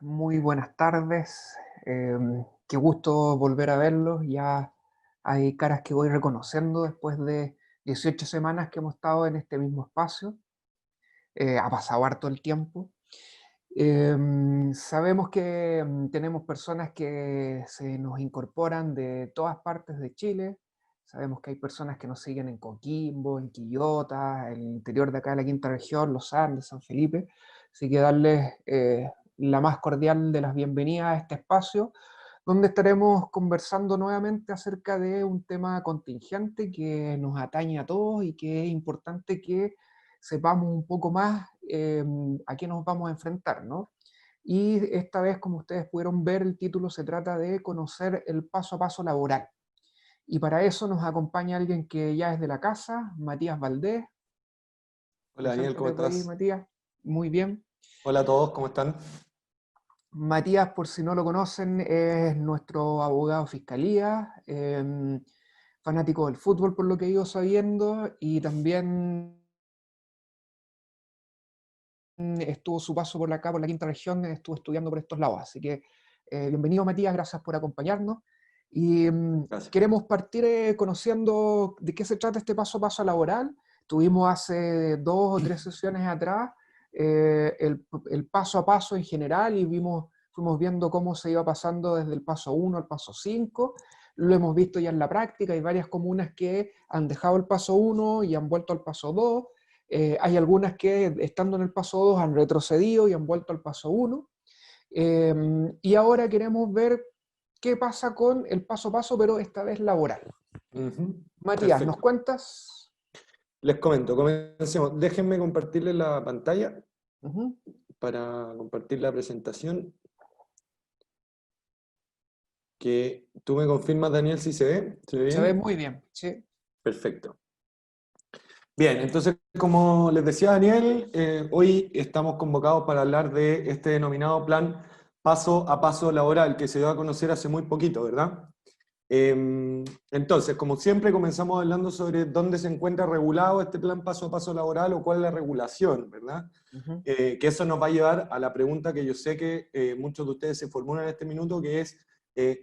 Muy buenas tardes. Qué gusto volver a verlos. Ya hay caras que voy reconociendo después de 18 semanas que hemos estado en este mismo espacio. Ha pasado harto el tiempo. Sabemos que tenemos personas que se nos incorporan de todas partes de Chile. Sabemos que hay personas que nos siguen en Coquimbo, en Quillota, en el interior de acá de la quinta región, Los Andes, San Felipe. Así que darles la más cordial de las bienvenidas a este espacio, donde estaremos conversando nuevamente acerca de un tema contingente que nos atañe a todos y que es importante que sepamos un poco más a qué nos vamos a enfrentar, ¿no? Y esta vez, como ustedes pudieron ver, el título se trata de conocer el paso a paso laboral. Y para eso nos acompaña alguien que ya es de la casa, Matías Valdés. Hola Daniel, ¿cómo Preséntate por ahí, estás? Matías. Muy bien. Hola a todos, ¿cómo están? Matías, por si no lo conocen, es nuestro abogado de fiscalía, fanático del fútbol, por lo que he ido sabiendo, y también estuvo su paso por acá, por la quinta región, estuvo estudiando por estos lados. Así que bienvenido, Matías, gracias por acompañarnos. Y Gracias. queremos partir conociendo de qué se trata este paso a paso laboral. Tuvimos hace 2 o 3 sesiones atrás el paso a paso en general y fuimos viendo cómo se iba pasando desde el paso 1 al paso 5. Lo hemos visto ya en la práctica, hay varias comunas que han dejado el paso 1 y han vuelto al paso 2. Hay algunas que, estando en el paso 2, han retrocedido y han vuelto al paso 1. Y ahora queremos ver qué pasa con el paso a paso, pero esta vez laboral. Matías, ¿nos Perfecto. cuentas? Les comento, comencemos. Déjenme compartirles la pantalla Ujú. para compartir la presentación. Que tú me confirmas, Daniel, si se ve. ¿Se ve Se ve bien? muy bien, sí. Perfecto. Bien, entonces, como les decía Daniel, hoy estamos convocados para hablar de este denominado plan paso a paso laboral que se dio a conocer hace muy poquito, ¿verdad? Entonces, como siempre, comenzamos hablando sobre dónde se encuentra regulado este plan paso a paso laboral o cuál es la regulación, ¿verdad? Ujú. Que eso nos va a llevar a la pregunta que yo sé que muchos de ustedes se formulan en este minuto, que es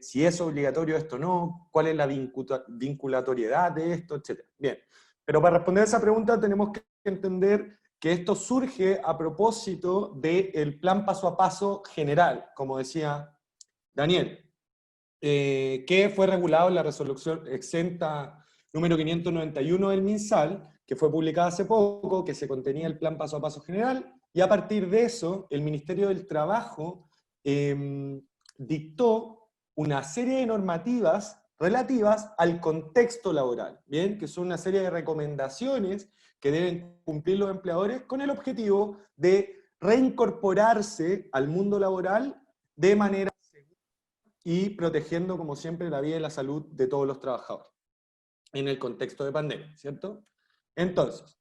si es obligatorio esto o no, cuál es la vinculatoriedad de esto, etc. Bien, pero para responder a esa pregunta tenemos que entender que esto surge a propósito del plan paso a paso general, como decía Daniel, que fue regulado en la resolución exenta número 591 del MinSal, que fue publicada hace poco, que se contenía el plan paso a paso general, y a partir de eso, el Ministerio del Trabajo dictó una serie de normativas relativas al contexto laboral, ¿bien? Que son una serie de recomendaciones que deben cumplir los empleadores con el objetivo de reincorporarse al mundo laboral de manera y protegiendo, como siempre, la vida y la salud de todos los trabajadores en el contexto de pandemia, ¿cierto? Entonces,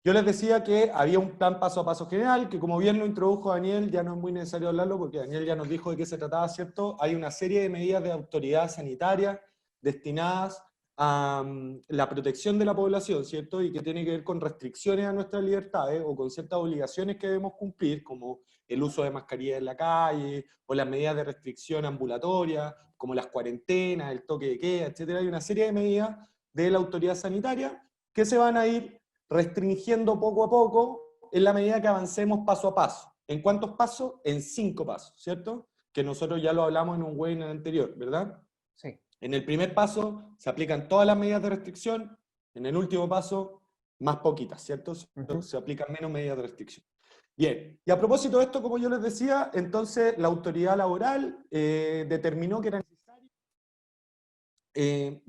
yo les decía que había un plan paso a paso general, que como bien lo introdujo Daniel, ya no es muy necesario hablarlo porque Daniel ya nos dijo de qué se trataba, ¿cierto? Hay una serie de medidas de autoridad sanitaria destinadas a la protección de la población, ¿cierto? Y que tiene que ver con restricciones a nuestras libertades o con ciertas obligaciones que debemos cumplir, como el uso de mascarillas en la calle, o las medidas de restricción ambulatoria, como las cuarentenas, el toque de queda, etc. Hay una serie de medidas de la autoridad sanitaria que se van a ir restringiendo poco a poco en la medida que avancemos paso a paso. ¿En cuántos pasos? En 5 pasos, ¿cierto? Que nosotros ya lo hablamos en un webinar anterior, ¿verdad? Sí. En el primer paso se aplican todas las medidas de restricción, en el último paso más poquitas, ¿cierto? Ujú. Se aplican menos medidas de restricción. Bien, y a propósito de esto, como yo les decía, entonces la autoridad laboral determinó que era necesario eh,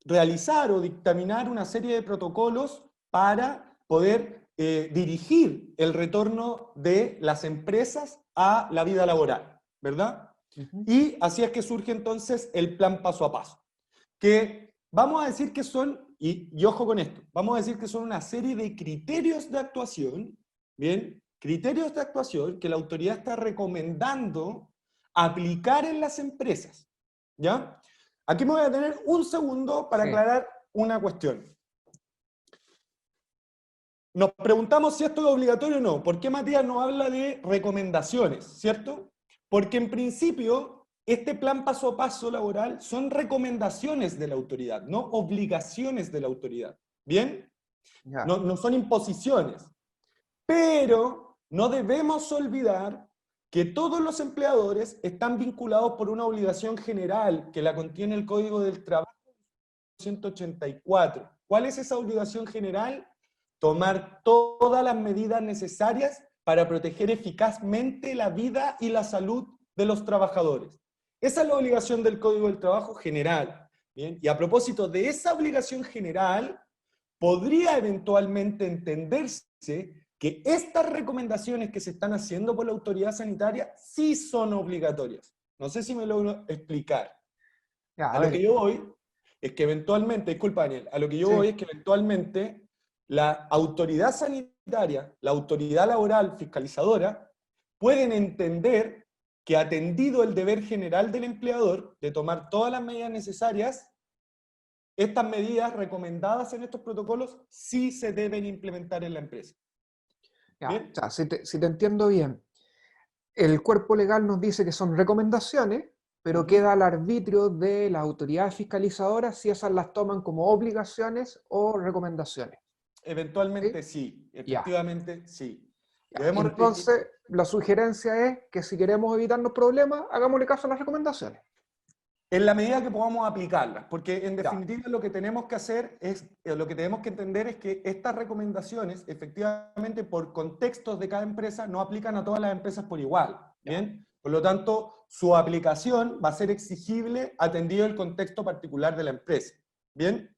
realizar o dictaminar una serie de protocolos para poder dirigir el retorno de las empresas a la vida laboral, ¿verdad? Ujú. Y así es que surge entonces el plan paso a paso, que vamos a decir que son, y ojo con esto, vamos a decir que son una serie de criterios de actuación, ¿bien? Criterios de actuación que la autoridad está recomendando aplicar en las empresas, ¿ya? Aquí me voy a tener un segundo para Sí. aclarar una cuestión. Nos preguntamos si esto es obligatorio o no. ¿Por qué Matías nos habla de recomendaciones, cierto? Porque en principio, este plan paso a paso laboral son recomendaciones de la autoridad, no obligaciones de la autoridad. ¿Bien? Ya, No son imposiciones. Pero no debemos olvidar que todos los empleadores están vinculados por una obligación general que la contiene el Código del Trabajo 184. ¿Cuál es esa obligación general? Tomar todas las medidas necesarias para proteger eficazmente la vida y la salud de los trabajadores. Esa es la obligación del Código del Trabajo general. ¿Bien? Y a propósito de esa obligación general, podría eventualmente entenderse que estas recomendaciones que se están haciendo por la autoridad sanitaria sí son obligatorias. No sé si me logro explicar. ya, a A lo que ver, yo voy es que eventualmente, disculpa Daniel, a lo que yo sí, voy es que eventualmente la autoridad sanitaria, la autoridad laboral fiscalizadora, pueden entender que atendido el deber general del empleador de tomar todas las medidas necesarias, estas medidas recomendadas en estos protocolos sí se deben implementar en la empresa. ya. O ¿Bien? sea, si te entiendo bien, el cuerpo legal nos dice que son recomendaciones, pero Ujú. queda al arbitrio de las autoridades fiscalizadoras si esas las toman como obligaciones o recomendaciones. ¿Sí? Eventualmente sí, Ya, efectivamente sí. ya. Debemos, Entonces, la sugerencia es que si queremos evitarnos problemas, hagámosle caso a las recomendaciones. en la medida que podamos aplicarlas, porque en Ya, definitiva lo que tenemos que hacer es, lo que tenemos que entender es que estas recomendaciones, efectivamente, por contextos de cada empresa, no aplican a todas las empresas por igual, ya, ¿bien? Por lo tanto, su aplicación va a ser exigible atendido el contexto particular de la empresa, ¿bien?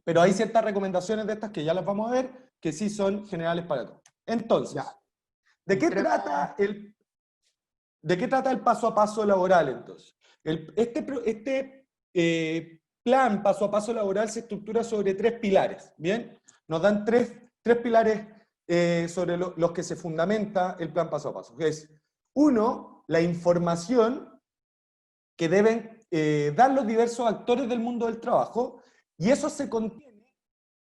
Pero hay ujú, ciertas recomendaciones de estas que ya las vamos a ver, que sí son generales para todos. ya. Entonces, ¿de qué Entremos. trata el ¿De qué trata el paso a paso laboral entonces? Este plan paso a paso laboral se estructura sobre tres pilares, ¿bien? Nos dan tres pilares sobre los que se fundamenta el plan paso a paso. Que es, uno, la información que deben dar los diversos actores del mundo del trabajo, y eso se contiene en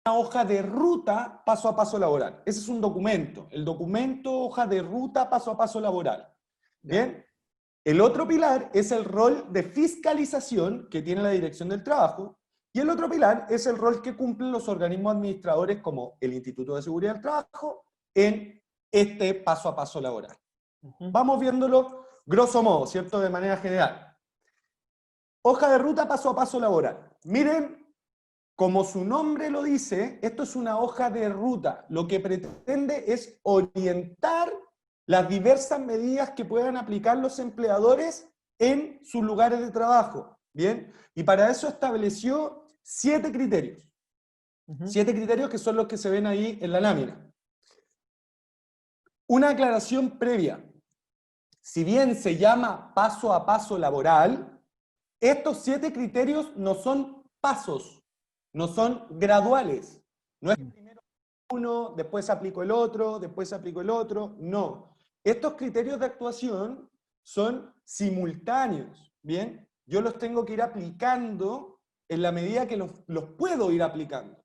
una hoja de ruta paso a paso laboral. Ese es un documento, el documento hoja de ruta paso a paso laboral. Ya, ¿Bien? El otro pilar es el rol de fiscalización que tiene la Dirección del Trabajo, y el otro pilar es el rol que cumplen los organismos administradores como el Instituto de Seguridad del Trabajo en este paso a paso laboral. ujú, Vamos viéndolo grosso modo, ¿cierto? De manera general. Hoja de ruta paso a paso laboral. Miren, como su nombre lo dice, esto es una hoja de ruta. Lo que pretende es orientar las diversas medidas que puedan aplicar los empleadores en sus lugares de trabajo. ¿Bien? Y para eso estableció 7 criterios. ujú. 7 criterios que son los que se ven ahí en la lámina. Una aclaración previa. Si bien se llama paso a paso laboral, estos 7 criterios no son pasos, no son graduales. No es que primero uno, después aplico el otro, después aplico el otro. No. Estos criterios de actuación son simultáneos, ¿bien? Yo los tengo que ir aplicando en la medida que los puedo ir aplicando.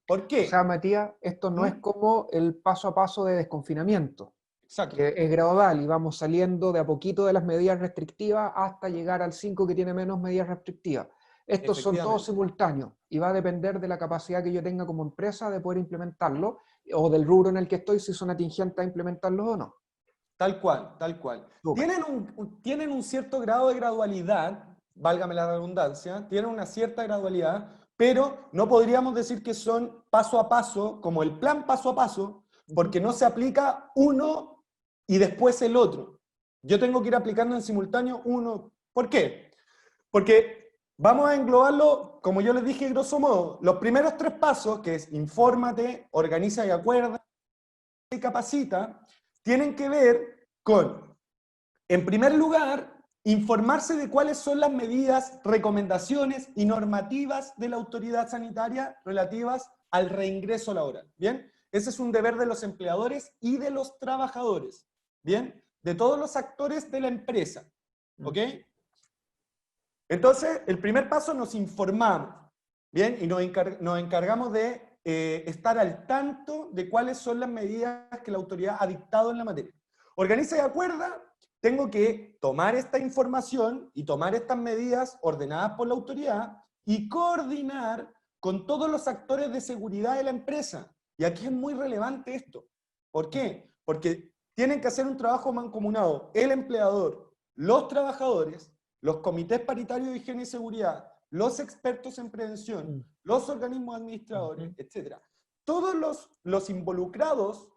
¿Por O sea, qué? Matías, esto no es ¿Mm? como el paso a paso de desconfinamiento, Exacto. que es gradual y vamos saliendo de a poquito de las medidas restrictivas hasta llegar al 5 que tiene menos medidas restrictivas. Estos son todos Efectivamente. simultáneos y va a depender de la capacidad que yo tenga como empresa de poder implementarlo o del rubro en el que estoy, si son atingentes a implementarlos o no. Tal cual, tal cual. Súper. Tienen un cierto grado de gradualidad, válgame la redundancia, tienen una cierta gradualidad, pero no podríamos decir que son paso a paso, como el plan paso a paso, Ujú. porque no se aplica uno y después el otro. Yo tengo que ir aplicando en simultáneo uno. ¿Por qué? Porque vamos a englobarlo, como yo les dije, grosso modo, los primeros 3 pasos, que es infórmate, organiza y acuerda, y capacita, tienen que ver con, en primer lugar, informarse de cuáles son las medidas, recomendaciones y normativas de la autoridad sanitaria relativas al reingreso laboral. ¿Bien? Ese es un deber de los empleadores y de los trabajadores. ¿Bien? De todos los actores de la empresa. Mm. ¿Ok? Entonces, el primer paso nos informamos. ¿Bien? Y nos encargamos de estar al tanto de cuáles son las medidas que la autoridad ha dictado en la materia. Organiza y acuerda tengo que tomar esta información y tomar estas medidas ordenadas por la autoridad y coordinar con todos los actores de seguridad de la empresa. Y aquí es muy relevante esto. ¿Por qué? Porque tienen que hacer un trabajo mancomunado el empleador, los trabajadores, los comités paritarios de higiene y seguridad, los expertos en prevención, los organismos administradores, etc. Todos los involucrados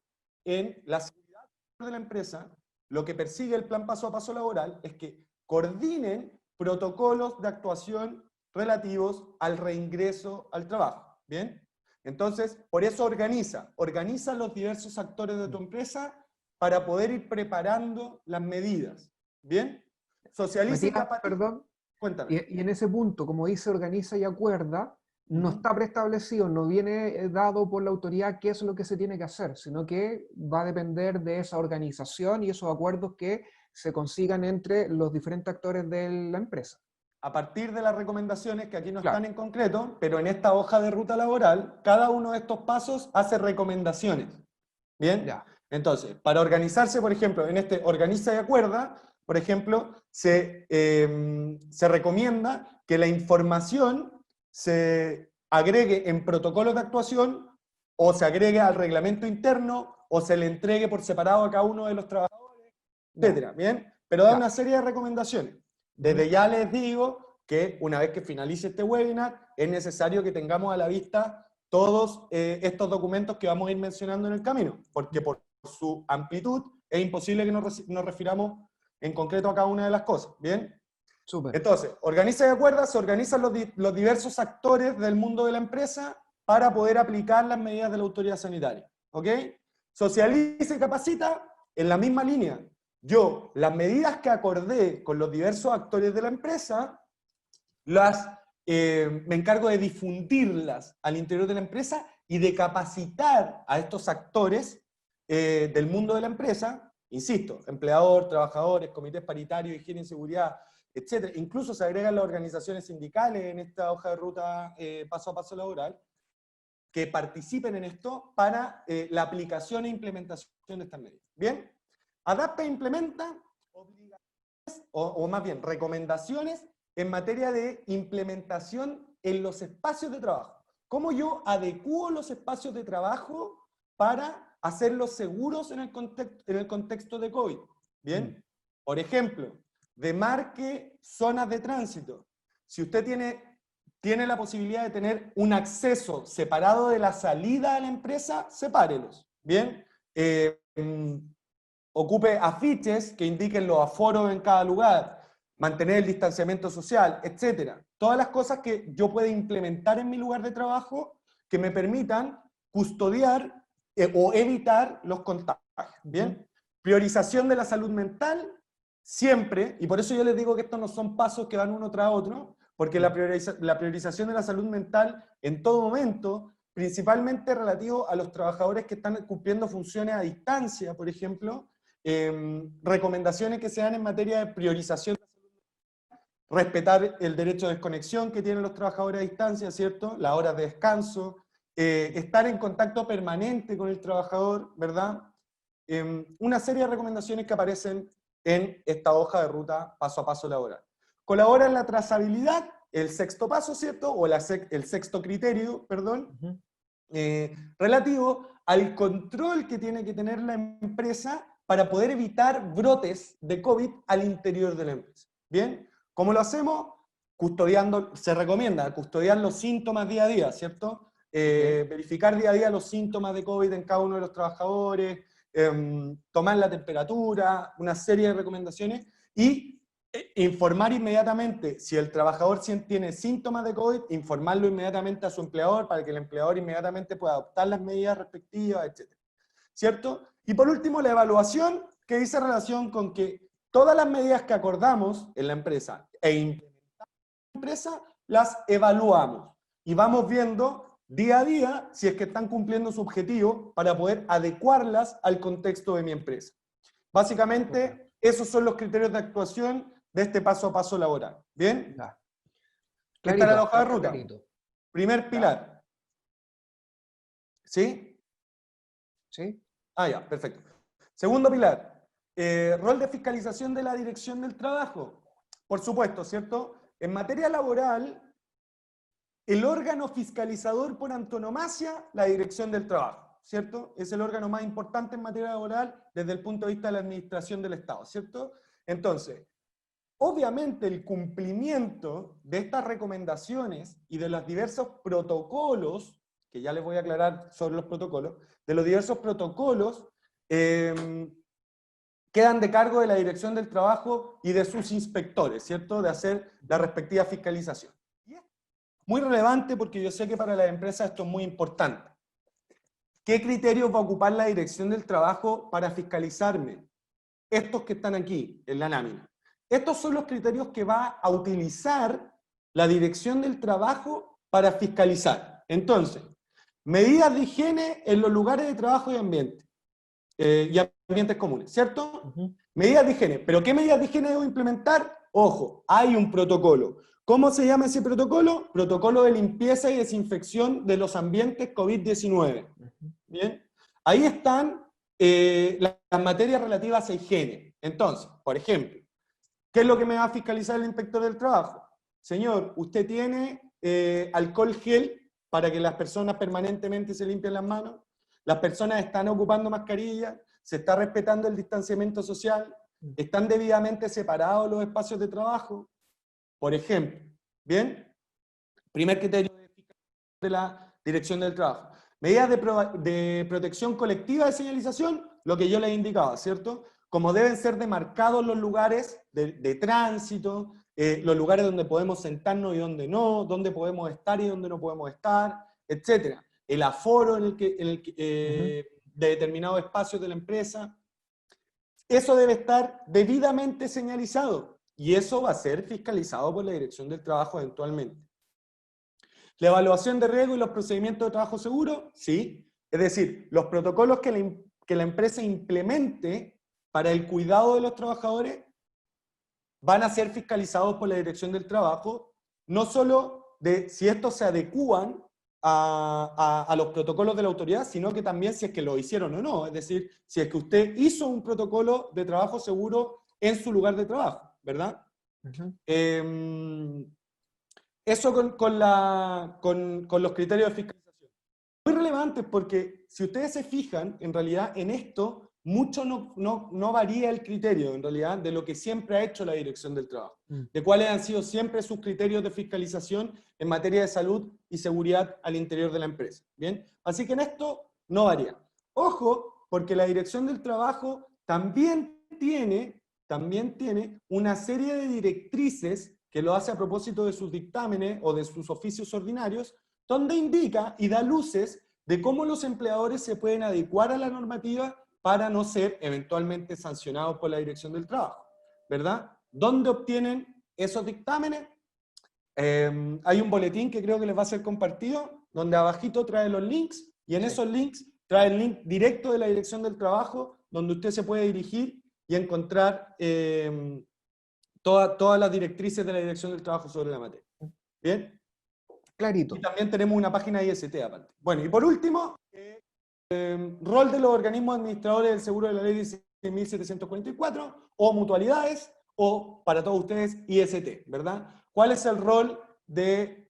en la seguridad de la empresa, lo que persigue el plan paso a paso laboral es que coordinen protocolos de actuación relativos al reingreso al trabajo. ¿Bien? Entonces, por eso organiza los diversos actores de tu empresa para poder ir preparando las medidas. ¿Bien? Socializa y Matías, capacita. perdón, Cuéntame. y en ese punto, como dice organiza y acuerda, no Ujú. está preestablecido, no viene dado por la autoridad qué es lo que se tiene que hacer, sino que va a depender de esa organización y esos acuerdos que se consigan entre los diferentes actores de la empresa. A partir de las recomendaciones, que aquí no están Claro. en concreto, pero en esta hoja de ruta laboral, cada uno de estos pasos hace recomendaciones. ¿Bien? Ya. Entonces, para organizarse, por ejemplo, en este organiza y acuerda, por ejemplo, se recomienda que la información se agregue en protocolos de actuación o se agregue al reglamento interno o se le entregue por separado a cada uno de los trabajadores, Ya. etcétera. ¿Bien? Pero da Ya. una serie de recomendaciones. Desde ya les digo que una vez que finalice este webinar, es necesario que tengamos a la vista todos estos documentos que vamos a ir mencionando en el camino, porque por su amplitud es imposible que nos refiramos en concreto a cada una de las cosas. ¿Bien? Súper. Entonces, organiza y acuerda, se organizan los diversos actores del mundo de la empresa para poder aplicar las medidas de la autoridad sanitaria. ¿Ok? Socializa y capacita en la misma línea. Yo, las medidas que acordé con los diversos actores de la empresa, me encargo de difundirlas al interior de la empresa y de capacitar a estos actores del mundo de la empresa, insisto, empleador, trabajadores, comités paritarios, higiene y seguridad, etc. Incluso se agregan las organizaciones sindicales en esta hoja de ruta paso a paso laboral, que participen en esto para la aplicación e implementación de estas medidas. ¿Bien? Adapta e implementa obligaciones, o más bien recomendaciones en materia de implementación en los espacios de trabajo. ¿Cómo yo adecuo los espacios de trabajo para hacerlos seguros en el contexto de COVID? ¿Bien? Por ejemplo, demarque zonas de tránsito. Si usted tiene la posibilidad de tener un acceso separado de la salida a la empresa, sepárelos. ¿Bien? Ocupe afiches que indiquen los aforos en cada lugar, mantener el distanciamiento social, etc. Todas las cosas que yo pueda implementar en mi lugar de trabajo que me permitan custodiar o evitar los contagios. ¿Bien? Priorización de la salud mental, siempre, y por eso yo les digo que estos no son pasos que van uno tras otro, porque la priorización de la salud mental en todo momento, principalmente relativo a los trabajadores que están cumpliendo funciones a distancia, por ejemplo, recomendaciones que se dan en materia de priorización, respetar el derecho de desconexión que tienen los trabajadores a distancia, ¿cierto? Las horas de descanso, estar en contacto permanente con el trabajador, ¿verdad? Una serie de recomendaciones que aparecen en esta hoja de ruta paso a paso laboral. Colabora en la trazabilidad, el sexto paso, ¿cierto? O el sexto criterio, perdón, relativo al control que tiene que tener la empresa para poder evitar brotes de COVID al interior de la empresa. ¿Bien? ¿Cómo lo hacemos? Custodiando, se recomienda custodiar los síntomas día a día, ¿cierto? Verificar día a día los síntomas de COVID en cada uno de los trabajadores, tomar la temperatura, una serie de recomendaciones y informar inmediatamente, si el trabajador tiene síntomas de COVID, informarlo inmediatamente a su empleador para que el empleador inmediatamente pueda adoptar las medidas respectivas, etc. ¿Cierto? Y por último, la evaluación, que dice relación con que todas las medidas que acordamos en la empresa e implementamos en la empresa, las evaluamos. Y vamos viendo día a día si es que están cumpliendo su objetivo para poder adecuarlas al contexto de mi empresa. Básicamente, esos son los criterios de actuación de este paso a paso laboral. ¿Bien? Ya. Esta era la Clarito, hoja de ruta. clarito. Primer pilar. ¿Sí? ¿Sí? Ah, ya, perfecto. Segundo pilar. Rol de fiscalización de la Dirección del Trabajo. Por supuesto, ¿cierto? En materia laboral, el órgano fiscalizador por antonomasia, la Dirección del Trabajo, ¿cierto? Es el órgano más importante en materia laboral desde el punto de vista de la administración del Estado, ¿cierto? Entonces, obviamente el cumplimiento de estas recomendaciones y de los diversos protocolos, que ya les voy a aclarar sobre los protocolos, de los diversos protocolos, quedan de cargo de la Dirección del Trabajo y de sus inspectores, ¿cierto? De hacer la respectiva fiscalización. Muy relevante porque yo sé que para las empresas esto es muy importante. ¿Qué criterios va a ocupar la Dirección del Trabajo para fiscalizarme? Estos que están aquí, en la lámina. Estos son los criterios que va a utilizar la Dirección del Trabajo para fiscalizar. Entonces, medidas de higiene en los lugares de trabajo y ambientes comunes, ¿cierto? Medidas de higiene. ¿Pero qué medidas de higiene debo implementar? Ojo, hay un protocolo. ¿Cómo se llama ese protocolo? Protocolo de limpieza y desinfección de los ambientes COVID-19. ¿Bien? Ahí están las materias relativas a higiene. Entonces, por ejemplo, ¿qué es lo que me va a fiscalizar el inspector del trabajo? Señor, usted tiene alcohol gel para que las personas permanentemente se limpien las manos. Las personas están ocupando mascarillas, se está respetando el distanciamiento social, están debidamente separados los espacios de trabajo. Por ejemplo, ¿bien? Primer criterio de la Dirección del Trabajo. Medidas de protección colectiva de señalización, lo que yo les indicaba, ¿cierto? Como deben ser demarcados los lugares de tránsito, los lugares donde podemos sentarnos y donde no, donde podemos estar y donde no podemos estar, etc. El aforo de determinados espacios de la empresa. Eso debe estar debidamente señalizado y eso va a ser fiscalizado por la Dirección del Trabajo eventualmente. La evaluación de riesgo y los procedimientos de trabajo seguro, sí. Es decir, los protocolos que la empresa implemente para el cuidado de los trabajadores van a ser fiscalizados por la Dirección del Trabajo, no solo de si estos se adecúan a los protocolos de la autoridad, sino que también si es que lo hicieron o no. Es decir, si es que usted hizo un protocolo de trabajo seguro en su lugar de trabajo, ¿verdad? Eso con los criterios de fiscalización. Muy relevantes porque si ustedes se fijan, en realidad en esto mucho no varía el criterio, en realidad, de lo que siempre ha hecho la Dirección del Trabajo, de cuáles han sido siempre sus criterios de fiscalización en materia de salud y seguridad al interior de la empresa. ¿Bien? Así que en esto no varía. Ojo, porque la Dirección del Trabajo también tiene una serie de directrices que lo hace a propósito de sus dictámenes o de sus oficios ordinarios, donde indica y da luces de cómo los empleadores se pueden adecuar a la normativa para no ser eventualmente sancionados por la Dirección del Trabajo, ¿verdad? ¿Dónde obtienen esos dictámenes? Hay un boletín que creo que les va a ser compartido, donde abajito trae los links, y en esos links trae el link directo de la Dirección del Trabajo, donde usted se puede dirigir y encontrar todas las directrices de la Dirección del Trabajo sobre la materia. ¿Bien? Clarito. Y también tenemos una página IST aparte. Bueno, y por último, rol de los organismos administradores del seguro de la ley 16.744, o mutualidades, o para todos ustedes IST, ¿verdad? ¿Cuál es el rol de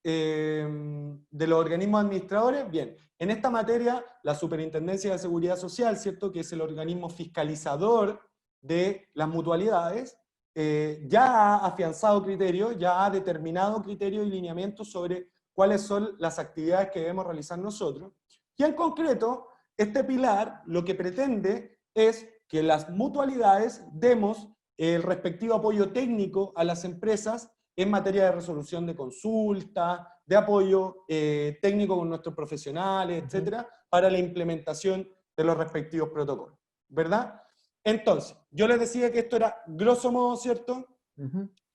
los organismos administradores? Bien, en esta materia, la Superintendencia de Seguridad Social, ¿cierto? Que es el organismo fiscalizador de las mutualidades, ya ha afianzado criterios, ya ha determinado criterios y lineamientos sobre cuáles son las actividades que debemos realizar nosotros. Y en concreto, este pilar lo que pretende es que las mutualidades demos el respectivo apoyo técnico a las empresas en materia de resolución de consulta, de apoyo técnico con nuestros profesionales, etcétera, para la implementación de los respectivos protocolos, ¿verdad? Entonces, yo les decía que esto era grosso modo, ¿cierto?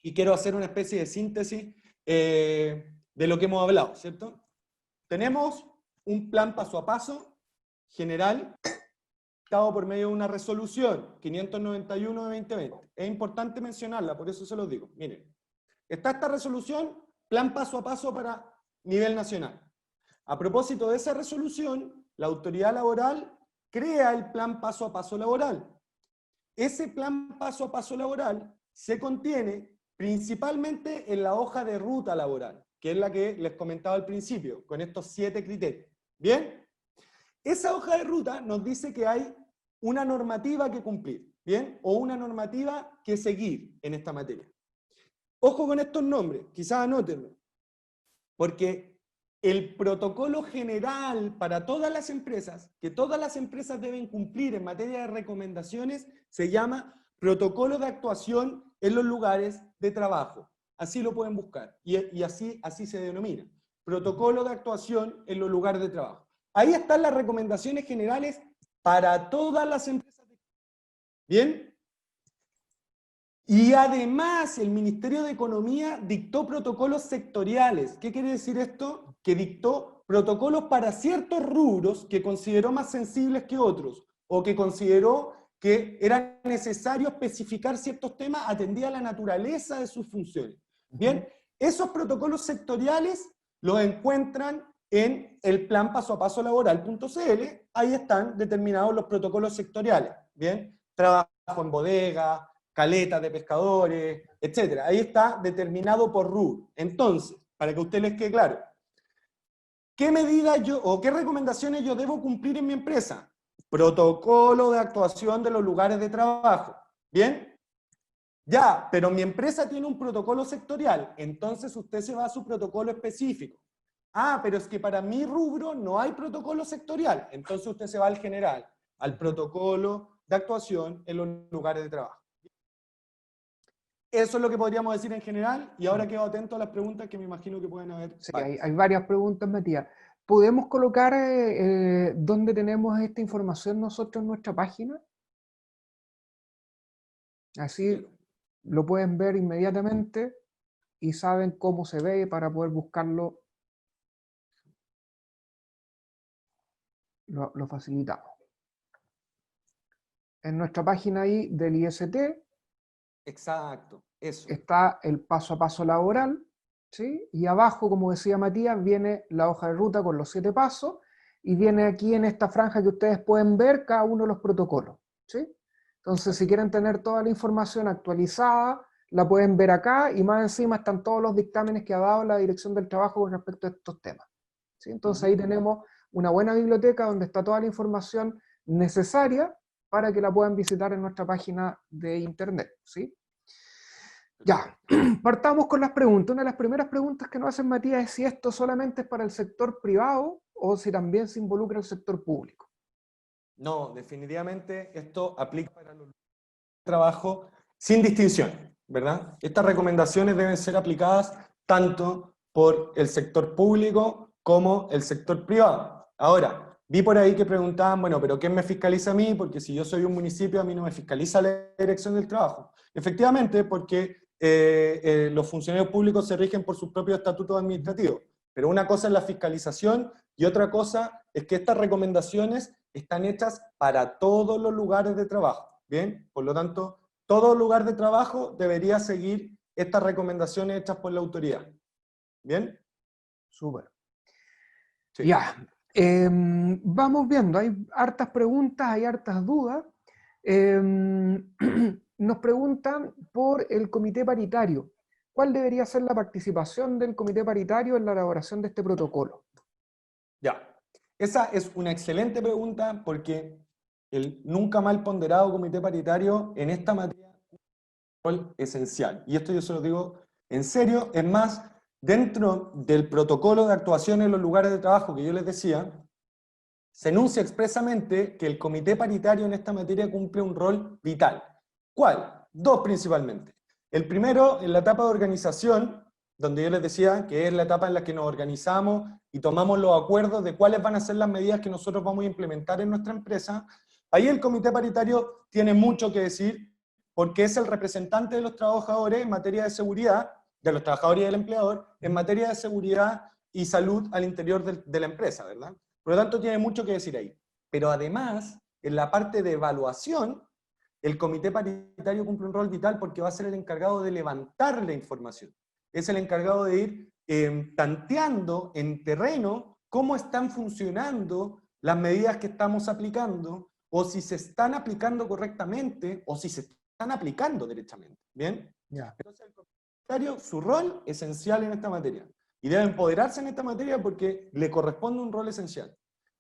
Y quiero hacer una especie de síntesis de lo que hemos hablado, ¿cierto? Tenemos un plan paso a paso general dado por medio de una resolución 591 de 2020. Es importante mencionarla, por eso se los digo. Miren, está esta resolución, plan paso a paso para nivel nacional. A propósito de esa resolución, la autoridad laboral crea el plan paso a paso laboral. ese plan paso a paso laboral se contiene principalmente en la hoja de ruta laboral, que es la que les comentaba al principio, con estos 7 criterios. ¿Bien? Esa hoja de ruta nos dice que hay una normativa que cumplir, ¿bien? O una normativa que seguir en esta materia. Ojo con estos nombres, quizás anótenlo, porque el protocolo general para todas las empresas, que todas las empresas deben cumplir en materia de recomendaciones, se llama protocolo de actuación en los lugares de trabajo. Así lo pueden buscar, y así se denomina. Protocolo de actuación en los lugares de trabajo. Ahí están las recomendaciones generales para todas las empresas. ¿Bien? Y además el Ministerio de Economía dictó protocolos sectoriales. ¿Qué quiere decir esto? Que dictó protocolos para ciertos rubros que consideró más sensibles que otros, o que consideró que era necesario especificar ciertos temas atendida a la naturaleza de sus funciones. Bien, esos protocolos sectoriales los encuentran en el plan paso a paso laboral.cl. Ahí están determinados los protocolos sectoriales. Bien, trabajo en bodega, caleta de pescadores, etc. Ahí está determinado por rubro. Entonces, para que a ustedes les quede claro, ¿qué medidas yo o qué recomendaciones yo debo cumplir en mi empresa? Protocolo de actuación de los lugares de trabajo. ¿Bien? Ya, pero mi empresa tiene un protocolo sectorial, entonces usted se va a su protocolo específico. Ah, pero es que para mi rubro no hay protocolo sectorial, entonces usted se va al general, al protocolo de actuación en los lugares de trabajo. Eso es lo que podríamos decir en general, y ahora quedo atento a las preguntas que me imagino que pueden haber. Sí, hay varias preguntas, Matías. ¿Podemos colocar dónde tenemos esta información nosotros en nuestra página? Así lo pueden ver inmediatamente y saben cómo se ve para poder buscarlo. Lo facilitamos. En nuestra página ahí del IST. Exacto, eso. Está el paso a paso laboral, ¿sí? Y abajo, como decía Matías, viene la hoja de ruta con los 7 pasos, y viene aquí en esta franja que ustedes pueden ver cada uno de los protocolos, ¿sí? Entonces, si quieren tener toda la información actualizada, la pueden ver acá, y más encima están todos los dictámenes que ha dado la Dirección del Trabajo con respecto a estos temas, ¿sí? Entonces ahí tenemos una buena biblioteca donde está toda la información necesaria para que la puedan visitar en nuestra página de internet, ¿sí? Ya, partamos con las preguntas. Una de las primeras preguntas que nos hacen, Matías, es si esto solamente es para el sector privado o si también se involucra el sector público. No, definitivamente esto aplica para los trabajos sin distinción, ¿verdad? Estas recomendaciones deben ser aplicadas tanto por el sector público como el sector privado. Ahora, vi por ahí que preguntaban, bueno, pero ¿quién me fiscaliza a mí? Porque si yo soy un municipio, a mí no me fiscaliza la Dirección del Trabajo. Efectivamente, porque los funcionarios públicos se rigen por sus propios estatutos administrativos. Pero una cosa es la fiscalización y otra cosa es que estas recomendaciones están hechas para todos los lugares de trabajo. ¿Bien? Por lo tanto, todo lugar de trabajo debería seguir estas recomendaciones hechas por la autoridad. ¿Bien? Súper. Sí. Ya, vamos viendo, hay hartas preguntas, hay hartas dudas. Nos preguntan por el comité paritario. ¿Cuál debería ser la participación del comité paritario en la elaboración de este protocolo? Ya, esa es una excelente pregunta porque el nunca mal ponderado comité paritario en esta materia es un rol esencial. Y esto yo se lo digo en serio. Es más, dentro del protocolo de actuación en los lugares de trabajo que yo les decía, se enuncia expresamente que el comité paritario en esta materia cumple un rol vital. ¿Cuál? Dos principalmente. El primero, en la etapa de organización, donde yo les decía que es la etapa en la que nos organizamos y tomamos los acuerdos de cuáles van a ser las medidas que nosotros vamos a implementar en nuestra empresa. Ahí el comité paritario tiene mucho que decir porque es el representante de los trabajadores en materia de seguridad, de los trabajadores y del empleador, en materia de seguridad y salud al interior de la empresa, ¿verdad? Por lo tanto, tiene mucho que decir ahí. Pero además, en la parte de evaluación, el comité paritario cumple un rol vital porque va a ser el encargado de levantar la información. Es el encargado de ir tanteando en terreno cómo están funcionando las medidas que estamos aplicando, o si se están aplicando correctamente, o si se están aplicando derechamente. ¿Bien? Ya. Entonces, el comisario, su rol esencial en esta materia. Y debe empoderarse en esta materia porque le corresponde un rol esencial.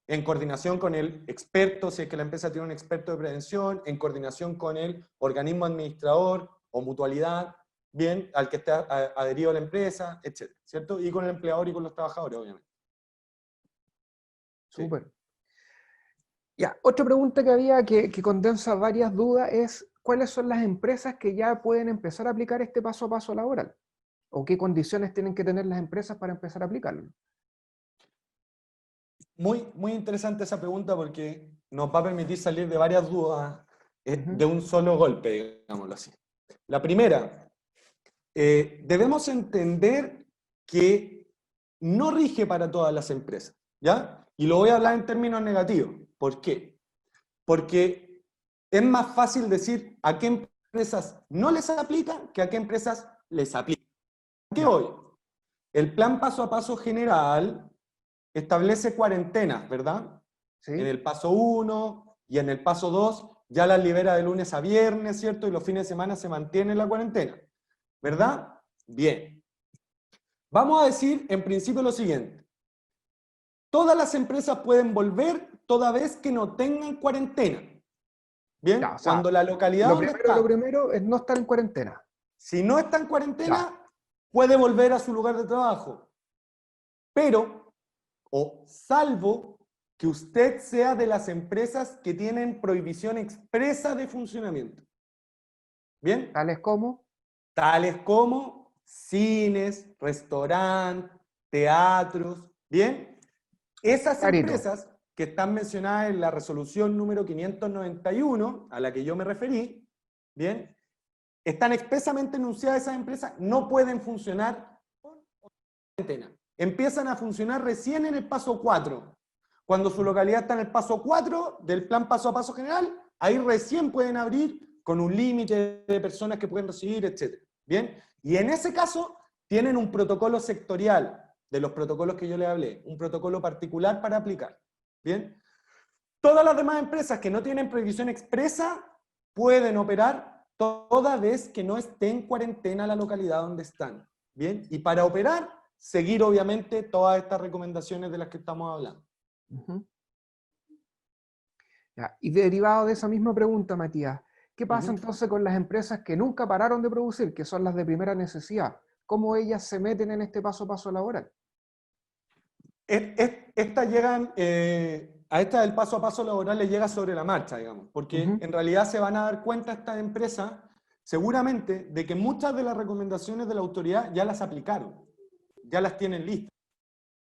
En coordinación con el experto, si es que la empresa tiene un experto de prevención, en coordinación con el organismo administrador o mutualidad, bien, al que está adherido a la empresa, etc. ¿Cierto? Y con el empleador y con los trabajadores, obviamente. Sí. Súper. Ya, otra pregunta que había que condensa varias dudas es, ¿cuáles son las empresas que ya pueden empezar a aplicar este paso a paso laboral? ¿O qué condiciones tienen que tener las empresas para empezar a aplicarlo? Muy, muy interesante esa pregunta porque nos va a permitir salir de varias dudas de un solo golpe, digámoslo así. La primera, debemos entender que no rige para todas las empresas, ¿ya? Y lo voy a hablar en términos negativos. ¿Por qué? Porque es más fácil decir a qué empresas no les aplica que a qué empresas les aplica. ¿A qué voy? El plan paso a paso general establece cuarentenas, ¿verdad? ¿Sí? En el paso 1 y en el paso 2 ya las libera de lunes a viernes, ¿cierto? Y los fines de semana se mantiene la cuarentena, ¿verdad? Bien. Vamos a decir en principio lo siguiente. Todas las empresas pueden volver toda vez que no tengan cuarentena. Ya, o Bien, sea, cuando la localidad donde lo está, primero es no estar en cuarentena. si no está en Ya, cuarentena, puede volver a su lugar de trabajo. Pero, o salvo que usted sea de las empresas que tienen prohibición expresa de funcionamiento. ¿Bien? tales como, Tales como cines, restaurantes, teatros. ¿Bien? Esas clarito. empresas que están mencionadas en la resolución número 591, a la que yo me referí, ¿bien? Están expresamente enunciadas esas empresas, no pueden funcionar con cuarentena. Empiezan a funcionar recién en el paso 4. Cuando su localidad está en el paso 4 del plan paso a paso general, ahí recién pueden abrir con un límite de personas que pueden recibir, etc. ¿Bien? Y en ese caso tienen un protocolo sectorial, de los protocolos que yo les hablé, un protocolo particular para aplicar. ¿Bien? Todas las demás empresas que no tienen prohibición expresa pueden operar toda vez que no esté en cuarentena la localidad donde están. ¿Bien? Y para operar, seguir obviamente todas estas recomendaciones de las que estamos hablando. Ujú. Ya, y derivado de esa misma pregunta, Matías, ¿qué pasa entonces con las empresas que nunca pararon de producir, que son las de primera necesidad? ¿Cómo ellas se meten en este paso a paso laboral? Estas llegan, a esta del paso a paso laboral le llega sobre la marcha, digamos, porque Ujú. en realidad se van a dar cuenta estas empresas seguramente de que muchas de las recomendaciones de la autoridad ya las aplicaron, ya las tienen listas.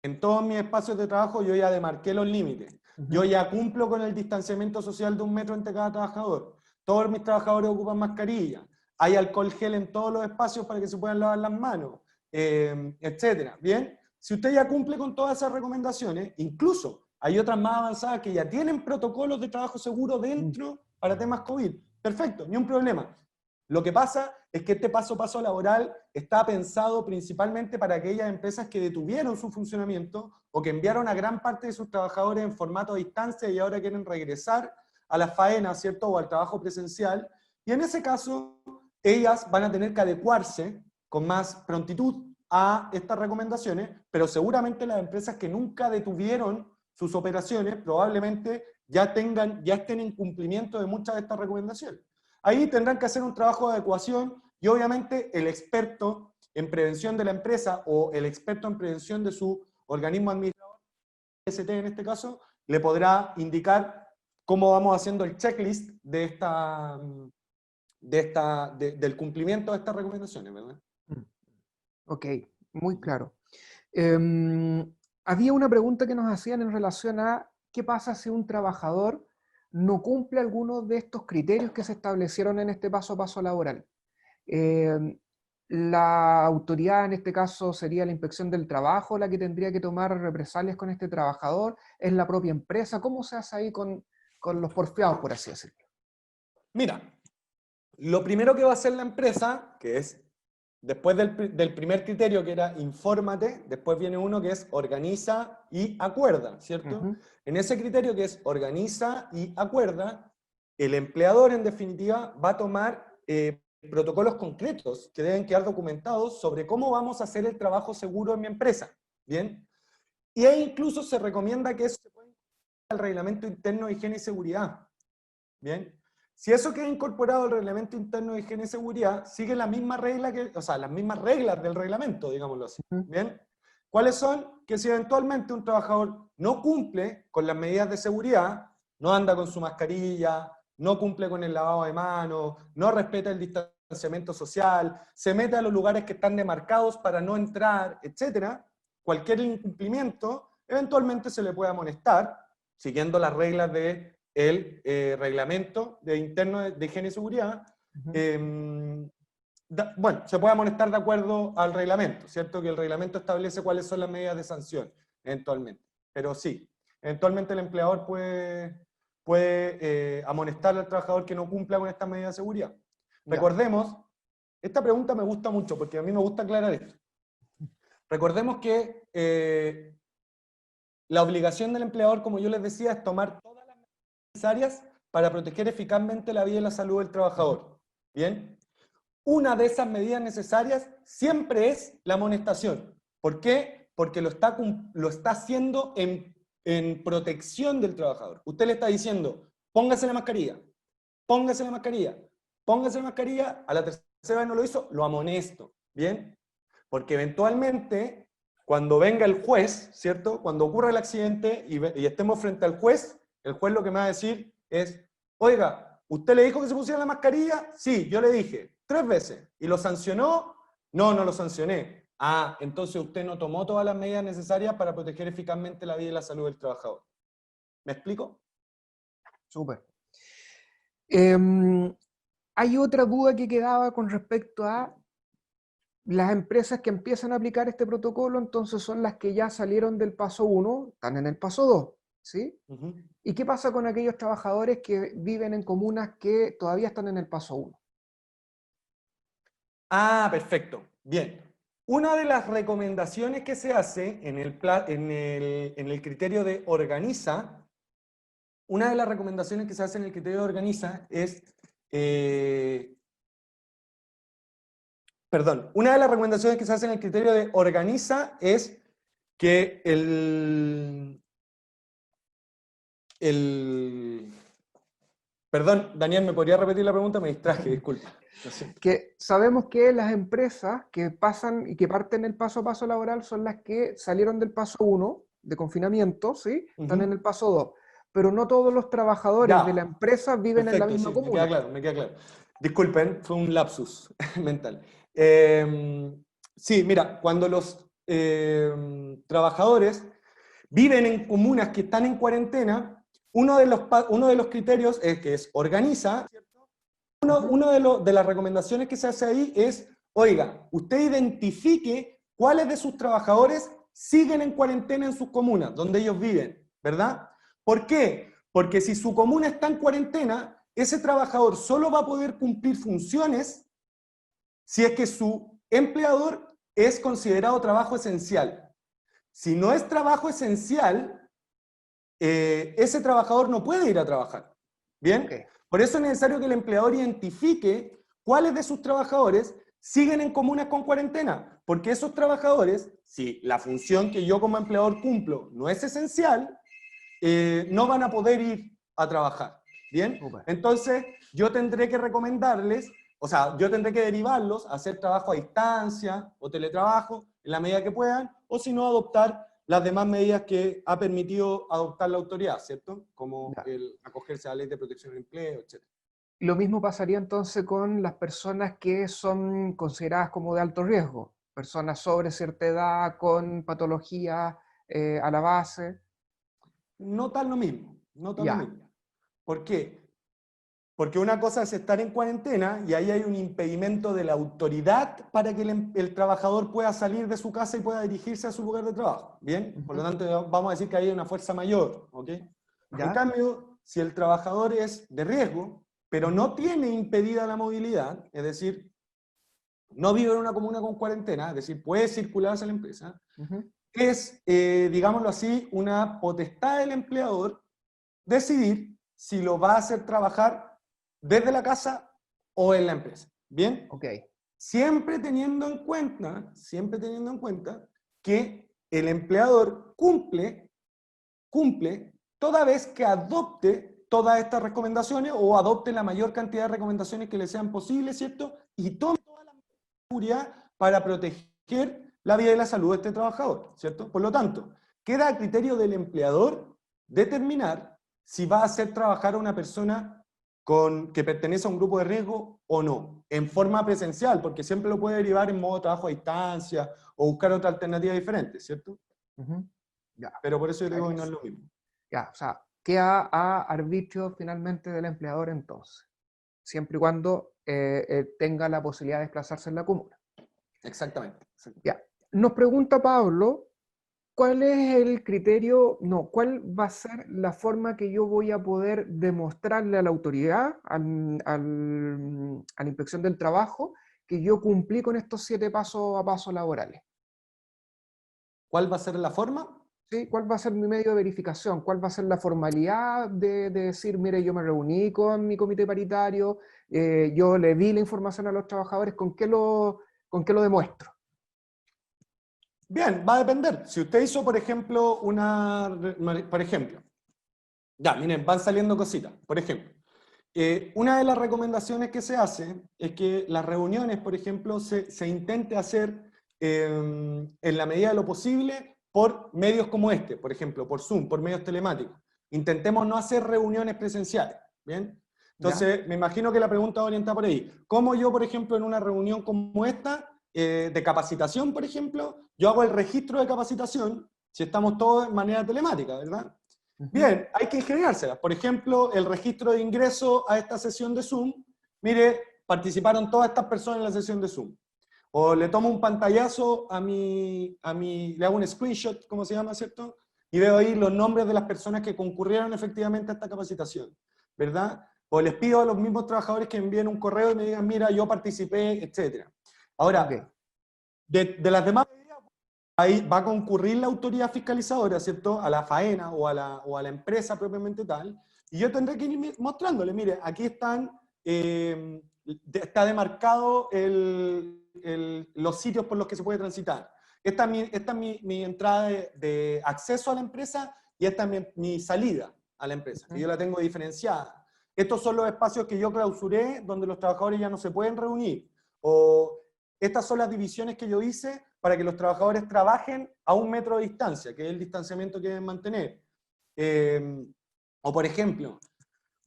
En todos mis espacios de trabajo yo ya demarqué los límites. Yo Ujú. ya cumplo con el distanciamiento social de 1 metro entre cada trabajador. Todos mis trabajadores ocupan mascarilla. Hay alcohol gel en todos los espacios para que se puedan lavar las manos, etcétera. ¿Bien? Si usted ya cumple con todas esas recomendaciones, incluso hay otras más avanzadas que ya tienen protocolos de trabajo seguro Mm. dentro para temas COVID. Perfecto, ni un problema. Lo que pasa es que este paso a paso laboral está pensado principalmente para aquellas empresas que detuvieron su funcionamiento o que enviaron a gran parte de sus trabajadores en formato a distancia y ahora quieren regresar a la faena, ¿cierto? O al trabajo presencial. Y en ese caso, ellas van a tener que adecuarse con más prontitud a estas recomendaciones, pero seguramente las empresas que nunca detuvieron sus operaciones probablemente ya estén en cumplimiento de muchas de estas recomendaciones. Ahí tendrán que hacer un trabajo de adecuación y obviamente el experto en prevención de la empresa o el experto en prevención de su organismo administrador, ST en este caso, le podrá indicar cómo vamos haciendo el checklist del cumplimiento de estas recomendaciones, ¿verdad? Mm. Ok, muy claro. Había una pregunta que nos hacían en relación a qué pasa si un trabajador no cumple algunos de estos criterios que se establecieron en este paso a paso laboral. Em, la autoridad en este caso sería la inspección del trabajo la que tendría que tomar represalias con este trabajador, es la propia empresa. ¿Cómo se hace ahí con los porfiados, por así decirlo? Mira, lo primero que va a hacer la empresa, que es Después del primer criterio, que era infórmate, después viene uno que es organiza y acuerda, ¿cierto? En ese criterio que es organiza y acuerda, el empleador, en definitiva, va a tomar protocolos concretos que deben quedar documentados sobre cómo vamos a hacer el trabajo seguro en mi empresa, ¿bien? Y ahí incluso se recomienda que eso se pueda incorporar al reglamento interno de higiene y seguridad, ¿bien? Si eso queda incorporado al reglamento interno de higiene y seguridad, sigue la misma regla o sea, las mismas reglas del reglamento, digámoslo así, ¿bien? ¿Cuáles son? Que si eventualmente un trabajador no cumple con las medidas de seguridad, no anda con su mascarilla, no cumple con el lavado de manos, no respeta el distanciamiento social, se mete a los lugares que están demarcados para no entrar, etcétera, cualquier incumplimiento, eventualmente se le puede amonestar, siguiendo las reglas del reglamento de interno de higiene y seguridad. Bueno, se puede amonestar de acuerdo al reglamento, ¿cierto? Que el reglamento establece cuáles son las medidas de sanción, eventualmente. Pero sí, eventualmente el empleador puede amonestar al trabajador que no cumpla con estas medidas de seguridad. Recordemos, esta pregunta me gusta mucho porque a mí me gusta aclarar esto. Recordemos que la obligación del empleador, como yo les decía, es tomar todas las medidas necesarias para proteger eficazmente la vida y la salud del trabajador. ¿Bien? Una de esas medidas necesarias siempre es la amonestación. ¿Por qué? Porque lo está haciendo en protección del trabajador. Usted le está diciendo, póngase la mascarilla, póngase la mascarilla, póngase la mascarilla, a la tercera vez no lo hizo, lo amonesto. ¿Bien? Porque eventualmente, cuando venga el juez, ¿cierto? Cuando ocurra el accidente y estemos frente al juez, el juez lo que me va a decir es, oiga, ¿usted le dijo que se pusiera la mascarilla? Sí, yo le dije 3 veces. ¿Y lo sancionó? No, no lo sancioné. Ah, entonces usted no tomó todas las medidas necesarias para proteger eficazmente la vida y la salud del trabajador. ¿Me explico? Súper. Hay otra duda que quedaba con respecto a las empresas que empiezan a aplicar este protocolo, entonces son las que ya salieron del paso 1, están en el paso 2, ¿sí? ¿Y qué pasa con aquellos trabajadores que viven en comunas que todavía están en el paso 1? Ah, perfecto. Bien. Una de las recomendaciones que se hace en el criterio de organiza, una de las recomendaciones que se hace en el criterio de organiza es, una de las recomendaciones que se hace en el criterio de organiza es que Perdón, Daniel, ¿me podría repetir la pregunta? Me distraje, disculpa. Que sabemos que las empresas que pasan y que parten el paso a paso laboral son las que salieron del paso 1 de confinamiento, ¿sí? Están en el paso 2. Pero no todos los trabajadores de la empresa viven en la misma sí, comuna. me queda claro. Disculpen, fue un lapsus mental. Sí, mira, cuando los trabajadores viven en comunas que están en cuarentena, uno de los criterios es que es organiza, ¿cierto? De las recomendaciones que se hace ahí es, oiga, usted identifique cuáles de sus trabajadores siguen en cuarentena en sus comunas, donde ellos viven, ¿verdad? ¿Por qué? Porque si su comuna está en cuarentena, ese trabajador solo va a poder cumplir funciones si es que su empleador es considerado trabajo esencial. Si no es trabajo esencial, ese trabajador no puede ir a trabajar. ¿Bien? Okay. Por eso es necesario que el empleador identifique cuáles de sus trabajadores siguen en comunas con cuarentena, porque esos trabajadores, si la función que yo como empleador cumplo no es esencial, no van a poder ir a trabajar. ¿Bien? Okay. Entonces, yo tendré que recomendarles, o sea, yo tendré que derivarlos a hacer trabajo a distancia o teletrabajo en la medida que puedan, o si no, adoptar las demás medidas que ha permitido adoptar la autoridad, ¿cierto? Como el acogerse a la ley de protección del empleo, etc. Lo mismo pasaría entonces con las personas que son consideradas como de alto riesgo, personas sobre cierta edad, con patología a la base. No tan lo mismo, no tan lo mismo. ¿Por qué? Porque una cosa es estar en cuarentena y ahí hay un impedimento de la autoridad para que el trabajador pueda salir de su casa y pueda dirigirse a su lugar de trabajo. ¿Bien? Por lo tanto, vamos a decir que hay una fuerza mayor. ¿Ok? En cambio, si el trabajador es de riesgo, pero no tiene impedida la movilidad, es decir, no vive en una comuna con cuarentena, es decir, puede circular hacia la empresa, es, digámoslo así, una potestad del empleador decidir si lo va a hacer trabajar desde la casa o en la empresa. ¿Bien? Ok. Siempre teniendo en cuenta que el empleador cumple toda vez que adopte todas estas recomendaciones o adopte la mayor cantidad de recomendaciones que le sean posibles, ¿cierto? Y tome toda la seguridad para proteger la vida y la salud de este trabajador, ¿cierto? Por lo tanto, queda a criterio del empleador determinar si va a hacer trabajar a una persona que pertenece a un grupo de riesgo o no, en forma presencial, porque siempre lo puede derivar en modo de trabajo a distancia o buscar otra alternativa diferente, ¿cierto? Ya. Pero por eso yo O sea, digo que no es lo mismo. ya, o sea, queda a arbitrio finalmente del empleador entonces, siempre y cuando tenga la posibilidad de desplazarse en la comuna. Exactamente. Ya. Nos pregunta Pablo, ¿cuál es el criterio, no, cuál va a ser la forma que yo voy a poder demostrarle a la autoridad, a la inspección del trabajo, que yo cumplí con estos 7 pasos a paso laborales? ¿Cuál va a ser la forma? ¿Sí? ¿Cuál va a ser mi medio de verificación? ¿Cuál va a ser la formalidad de decir, mire, yo me reuní con mi comité paritario, yo le di la información a los trabajadores, con qué lo demuestro? Bien, va a depender. Si usted hizo, por ejemplo, ya, miren, van saliendo cositas. Por ejemplo, una de las recomendaciones que se hace es que las reuniones, por ejemplo, se intente hacer en la medida de lo posible por medios como este, por ejemplo, por Zoom, por medios telemáticos. Intentemos no hacer reuniones presenciales, ¿bien? ¿Ya? Entonces, me imagino que la pregunta va orientada por ahí. ¿Cómo yo, por ejemplo, en una reunión como esta, de capacitación, por ejemplo, yo hago el registro de capacitación si estamos todos de manera telemática, ¿verdad? Bien, hay que ingeniárselas. Por ejemplo, el registro de ingreso a esta sesión de Zoom. Mire, participaron todas estas personas en la sesión de Zoom. O le tomo un pantallazo le hago un screenshot, ¿cómo se llama, cierto? Y veo ahí los nombres de las personas que concurrieron efectivamente a esta capacitación, ¿verdad? O les pido a los mismos trabajadores que envíen un correo y me digan, mira, yo participé, etc. Ok. Ahora, de las demás medidas, ahí va a concurrir la autoridad fiscalizadora, ¿cierto? A la faena o a la empresa propiamente tal, y yo tendré que ir mostrándole, mire, aquí está demarcado los sitios por los que se puede transitar. Esta es mi entrada de acceso a la empresa y esta es mi salida a la empresa, que yo la tengo diferenciada. Estos son los espacios que yo clausuré, donde los trabajadores ya no se pueden reunir. O estas son las divisiones que yo hice para que los trabajadores trabajen a 1 metro de distancia, que es el distanciamiento que deben mantener. O por ejemplo,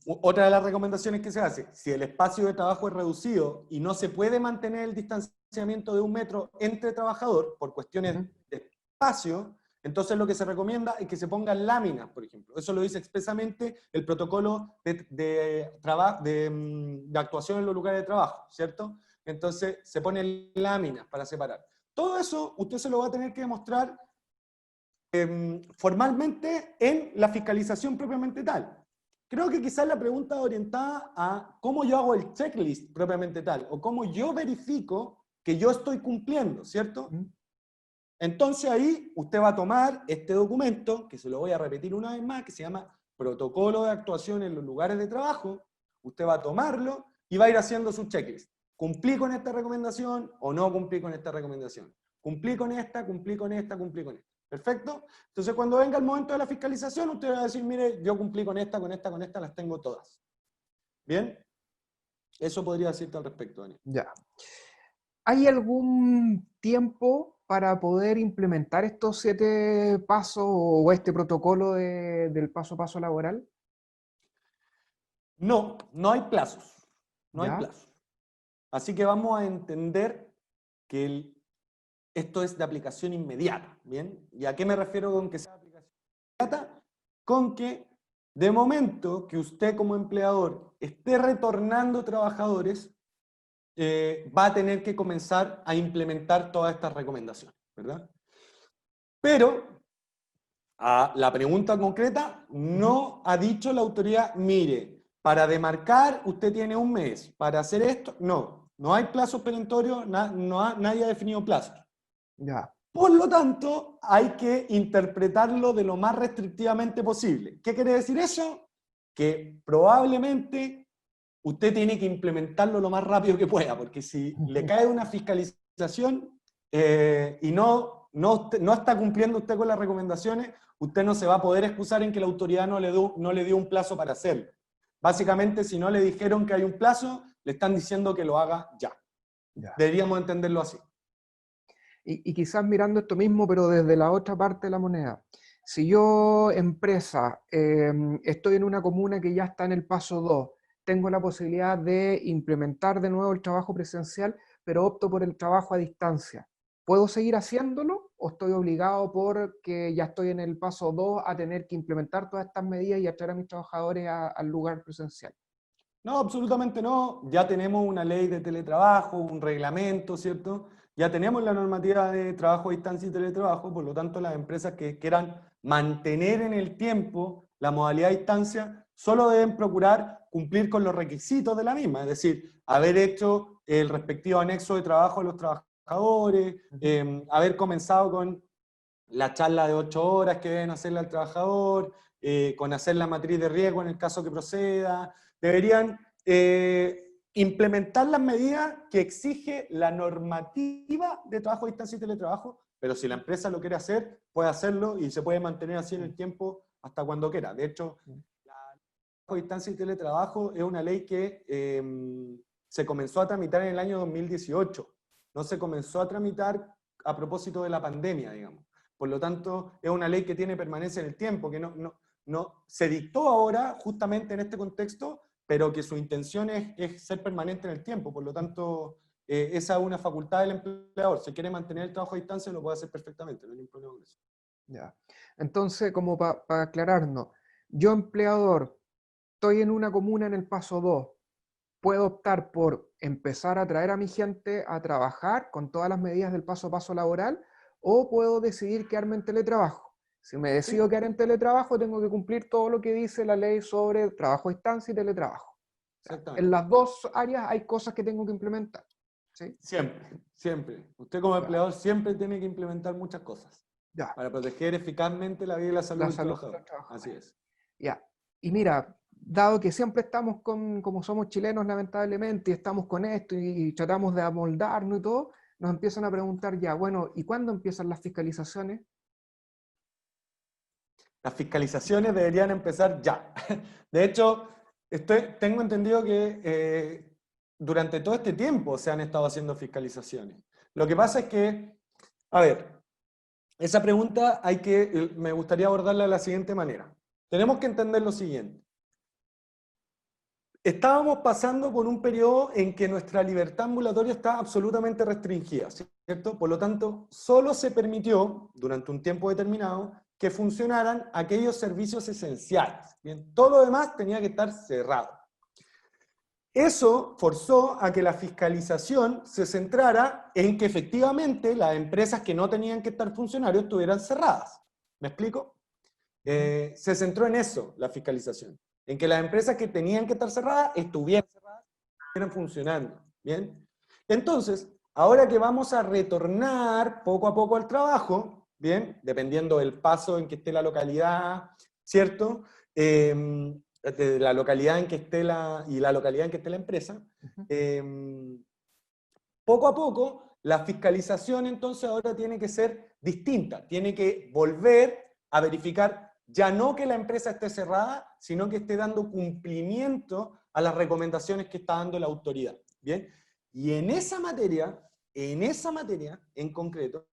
otra de las recomendaciones que se hace, si el espacio de trabajo es reducido y no se puede mantener el distanciamiento de 1 metro entre trabajador por cuestiones de espacio, entonces lo que se recomienda es que se pongan láminas, por ejemplo. Eso lo dice expresamente el protocolo de actuación en los lugares de trabajo, ¿cierto? Entonces se ponen láminas para separar. Todo eso usted se lo va a tener que demostrar formalmente en la fiscalización propiamente tal. Creo que quizás la pregunta orientada a cómo yo hago el checklist propiamente tal, o cómo yo verifico que yo estoy cumpliendo, ¿cierto? Entonces ahí usted va a tomar este documento, que se lo voy a repetir una vez más, que se llama Protocolo de Actuación en los Lugares de Trabajo. Usted va a tomarlo y va a ir haciendo su checklist. ¿Cumplí con esta recomendación o no cumplí con esta recomendación? ¿Cumplí con esta, cumplí con esta, cumplí con esta? ¿Perfecto? Entonces cuando venga el momento de la fiscalización, usted va a decir, mire, yo cumplí con esta, con esta, con esta, las tengo todas. ¿Bien? Eso podría decirte al respecto, Daniel. Ya. ¿Hay algún tiempo para poder implementar estos 7 pasos o este protocolo del paso a paso laboral? No, no hay plazos. No hay ¿Ya? plazos. Así que vamos a entender que esto es de aplicación inmediata, ¿bien? ¿Y a qué me refiero con que sea de aplicación inmediata? Con que de momento que usted como empleador esté retornando trabajadores, va a tener que comenzar a implementar todas estas recomendaciones, ¿verdad? Pero a la pregunta concreta, no ha dicho la autoridad, mire, para demarcar usted tiene 1 mes, para hacer esto, no. No hay plazos perentorios, nadie ha definido plazos. Ya. Por lo tanto, hay que interpretarlo de lo más restrictivamente posible. ¿Qué quiere decir eso? Que probablemente usted tiene que implementarlo lo más rápido que pueda, porque si le cae una fiscalización y no está cumpliendo usted con las recomendaciones, usted no se va a poder excusar en que la autoridad no le dio un plazo para hacerlo. Básicamente, si no le dijeron que hay un plazo, le están diciendo que lo haga ya. Deberíamos entenderlo así. Y quizás mirando esto mismo, pero desde la otra parte de la moneda. Si yo, empresa, estoy en una comuna que ya está en el paso 2, tengo la posibilidad de implementar de nuevo el trabajo presencial, pero opto por el trabajo a distancia. ¿Puedo seguir haciéndolo o estoy obligado porque ya estoy en el paso 2 a tener que implementar todas estas medidas y atraer a mis trabajadores al lugar presencial? No, absolutamente no. Ya tenemos una ley de teletrabajo, un reglamento, ¿cierto? Ya tenemos la normativa de trabajo a distancia y teletrabajo, por lo tanto las empresas que quieran mantener en el tiempo la modalidad a distancia solo deben procurar cumplir con los requisitos de la misma, es decir, haber hecho el respectivo anexo de trabajo de los trabajadores, haber comenzado con la charla de 8 horas que deben hacerle al trabajador, con hacer la matriz de riesgo en el caso que proceda. Deberían implementar las medidas que exige la normativa de trabajo a distancia y teletrabajo, pero si la empresa lo quiere hacer, puede hacerlo y se puede mantener así en el tiempo hasta cuando quiera. De hecho, la trabajo a distancia y teletrabajo es una ley que se comenzó a tramitar en el año 2018. No se comenzó a tramitar a propósito de la pandemia, digamos. Por lo tanto, es una ley que tiene permanencia en el tiempo, que no se dictó ahora justamente en este contexto, pero que su intención es ser permanente en el tiempo. Por lo tanto, esa es una facultad del empleador. Si quiere mantener el trabajo a distancia, lo puede hacer perfectamente, no hay ningún problema con eso. Ya. Entonces, como para aclararnos, yo empleador, estoy en una comuna en el paso 2, puedo optar por empezar a traer a mi gente a trabajar con todas las medidas del paso a paso laboral, o puedo decidir quedarme en teletrabajo. Si me decido quedar en teletrabajo, tengo que cumplir todo lo que dice la ley sobre trabajo a distancia y teletrabajo. En las dos áreas hay cosas que tengo que implementar. ¿Sí? Siempre, siempre. Usted como empleador siempre tiene que implementar muchas cosas para proteger eficazmente la vida y la salud del trabajador. Así es. Ya. Y mira, dado que siempre estamos como somos chilenos lamentablemente, y estamos con esto y tratamos de amoldarnos y todo, nos empiezan a preguntar ya, bueno, ¿y cuándo empiezan las fiscalizaciones? Las fiscalizaciones deberían empezar ya. De hecho, tengo entendido que durante todo este tiempo se han estado haciendo fiscalizaciones. Lo que pasa es que, a ver, esa pregunta me gustaría abordarla de la siguiente manera. Tenemos que entender lo siguiente. Estábamos pasando por un periodo en que nuestra libertad ambulatoria está absolutamente restringida, ¿cierto? Por lo tanto, solo se permitió, durante un tiempo determinado, que funcionaran aquellos servicios esenciales. Bien, todo lo demás tenía que estar cerrado. Eso forzó a que la fiscalización se centrara en que efectivamente las empresas que no tenían que estar funcionarios estuvieran cerradas. ¿Me explico? Se centró en eso, la fiscalización. En que las empresas que tenían que estar cerradas estuvieran cerradas, estuvieran funcionando. ¿Bien? Entonces, ahora que vamos a retornar poco a poco al trabajo, ¿bien? Dependiendo del paso en que esté la localidad, ¿cierto? De la localidad en que esté y la localidad en que esté la empresa, poco a poco la fiscalización entonces ahora tiene que ser distinta, tiene que volver a verificar ya no que la empresa esté cerrada, sino que esté dando cumplimiento a las recomendaciones que está dando la autoridad. ¿Bien? Y en esa materia en concreto,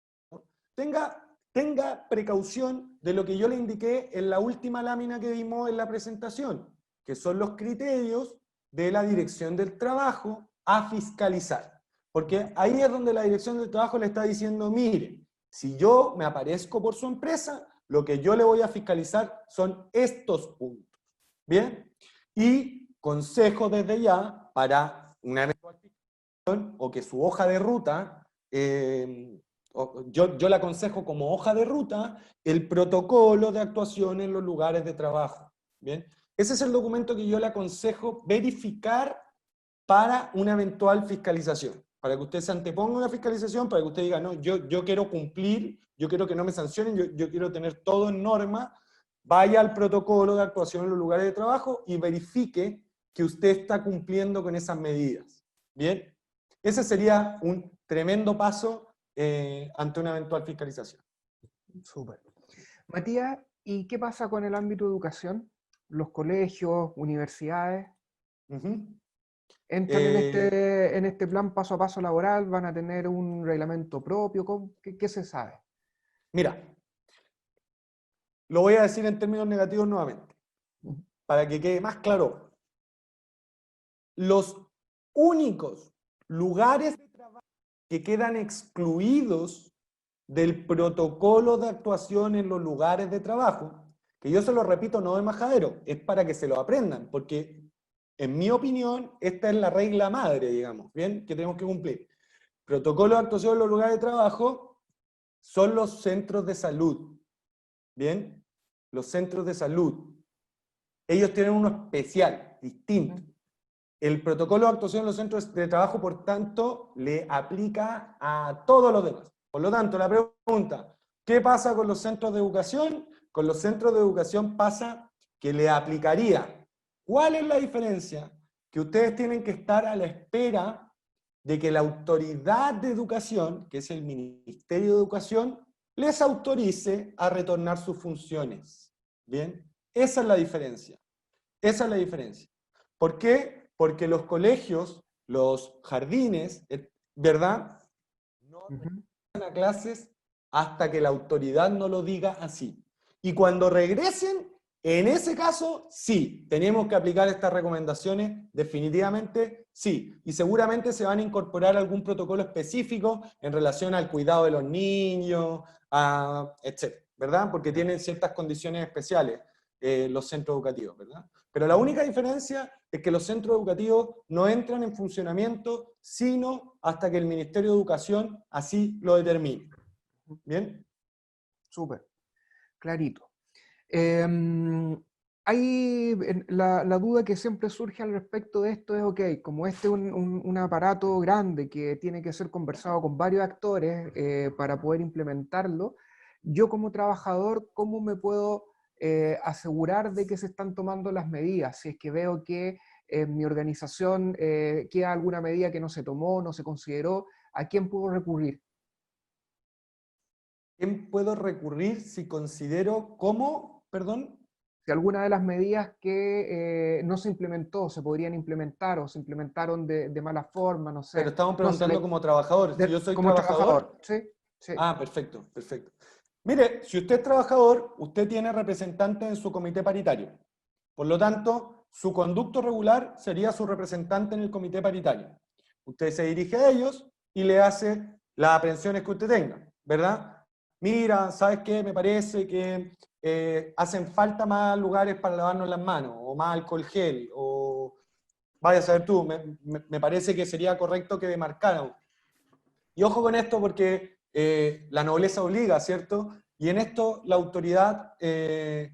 tenga precaución de lo que yo le indiqué en la última lámina que vimos en la presentación, que son los criterios de la Dirección del Trabajo a fiscalizar. Porque ahí es donde la Dirección del Trabajo le está diciendo, mire, si yo me aparezco por su empresa, lo que yo le voy a fiscalizar son estos puntos. ¿Bien? Y consejo desde ya para una eventual fiscalización o que su hoja de ruta, yo le aconsejo como hoja de ruta el protocolo de actuación en los lugares de trabajo. ¿Bien? Ese es el documento que yo le aconsejo verificar para una eventual fiscalización, para que usted se anteponga a una fiscalización, para que usted diga, no, yo quiero cumplir, yo quiero que no me sancionen, yo quiero tener todo en norma, vaya al protocolo de actuación en los lugares de trabajo y verifique que usted está cumpliendo con esas medidas. ¿Bien? Ese sería un tremendo paso ante una eventual fiscalización. Súper. Matías, ¿y qué pasa con el ámbito de educación? ¿Los colegios, universidades Ujú. entran en este plan paso a paso laboral? ¿Van a tener un reglamento propio? ¿Qué se sabe? Mira, lo voy a decir en términos negativos nuevamente, Ujú. para que quede más claro. Los únicos lugares de trabajo que quedan excluidos del protocolo de actuación en los lugares de trabajo, que yo se lo repito, no de majadero, es para que se lo aprendan, porque en mi opinión esta es la regla madre, digamos, ¿bien? Que tenemos que cumplir. Protocolo de actuación en los lugares de trabajo son los centros de salud, ¿bien? Los centros de salud. Ellos tienen uno especial, distinto. El protocolo de actuación en los centros de trabajo, por tanto, le aplica a todos los demás. Por lo tanto, la pregunta, ¿qué pasa con los centros de educación? Con los centros de educación pasa que le aplicaría. ¿Cuál es la diferencia? Que ustedes tienen que estar a la espera de que la autoridad de educación, que es el Ministerio de Educación, les autorice a retornar sus funciones. ¿Bien? Esa es la diferencia. Esa es la diferencia. ¿Por qué? Porque los colegios, los jardines, ¿verdad? No Ujú. regresan a clases hasta que la autoridad no lo diga así. Y cuando regresen, en ese caso, sí, tenemos que aplicar estas recomendaciones, definitivamente sí. Y seguramente se van a incorporar algún protocolo específico en relación al cuidado de los niños, etc., ¿verdad? Porque tienen ciertas condiciones especiales los centros educativos, ¿verdad? Pero la única diferencia es que los centros educativos no entran en funcionamiento sino hasta que el Ministerio de Educación así lo determine. ¿Bien? Súper, clarito. La duda que siempre surge al respecto de esto es, ok, como este es un aparato grande que tiene que ser conversado con varios actores para poder implementarlo, yo como trabajador, ¿cómo me puedo asegurar de que se están tomando las medidas? Si es que veo que en mi organización queda alguna medida que no se tomó, no se consideró, ¿a quién puedo recurrir? ¿Quién puedo recurrir si considero cómo, perdón? Si alguna de las medidas que no se implementó se podrían implementar o se implementaron de mala forma, no Pero sé, estamos no se preguntando como trabajador. Si yo soy como trabajador, trabajador, ¿sí? Sí. perfecto, perfecto. Mire, si usted es trabajador, usted tiene representante en su comité paritario. Por lo tanto, su conducto regular sería su representante en el comité paritario. Usted se dirige a ellos y le hace las aprehensiones que usted tenga, ¿verdad? Mira, ¿sabes qué? Me parece que hacen falta más lugares para lavarnos las manos, o más alcohol gel, o vaya a saber tú, me parece que sería correcto que demarcaran. Y ojo con esto porque la nobleza obliga, ¿cierto? Y en esto la autoridad se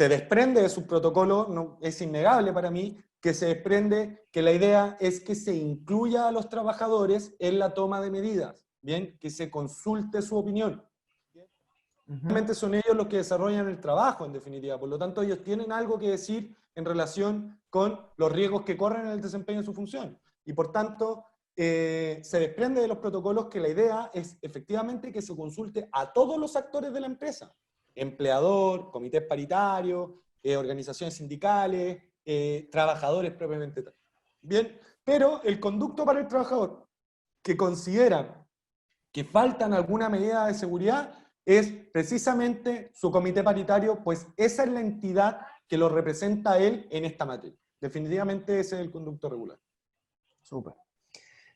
desprende de su protocolo, no, es innegable para mí, que se desprende que la idea es que se incluya a los trabajadores en la toma de medidas, ¿bien? Que se consulte su opinión. Ujú. Realmente son ellos los que desarrollan el trabajo, en definitiva. Por lo tanto, ellos tienen algo que decir en relación con los riesgos que corren en el desempeño de su función. Y por tanto, se desprende de los protocolos que la idea es efectivamente que se consulte a todos los actores de la empresa. Empleador, comités paritarios, organizaciones sindicales, trabajadores propiamente tal. Bien, pero el conducto para el trabajador que considera que faltan alguna medida de seguridad es precisamente su comité paritario, pues esa es la entidad que lo representa a él en esta materia. Definitivamente ese es el conducto regular. Súper.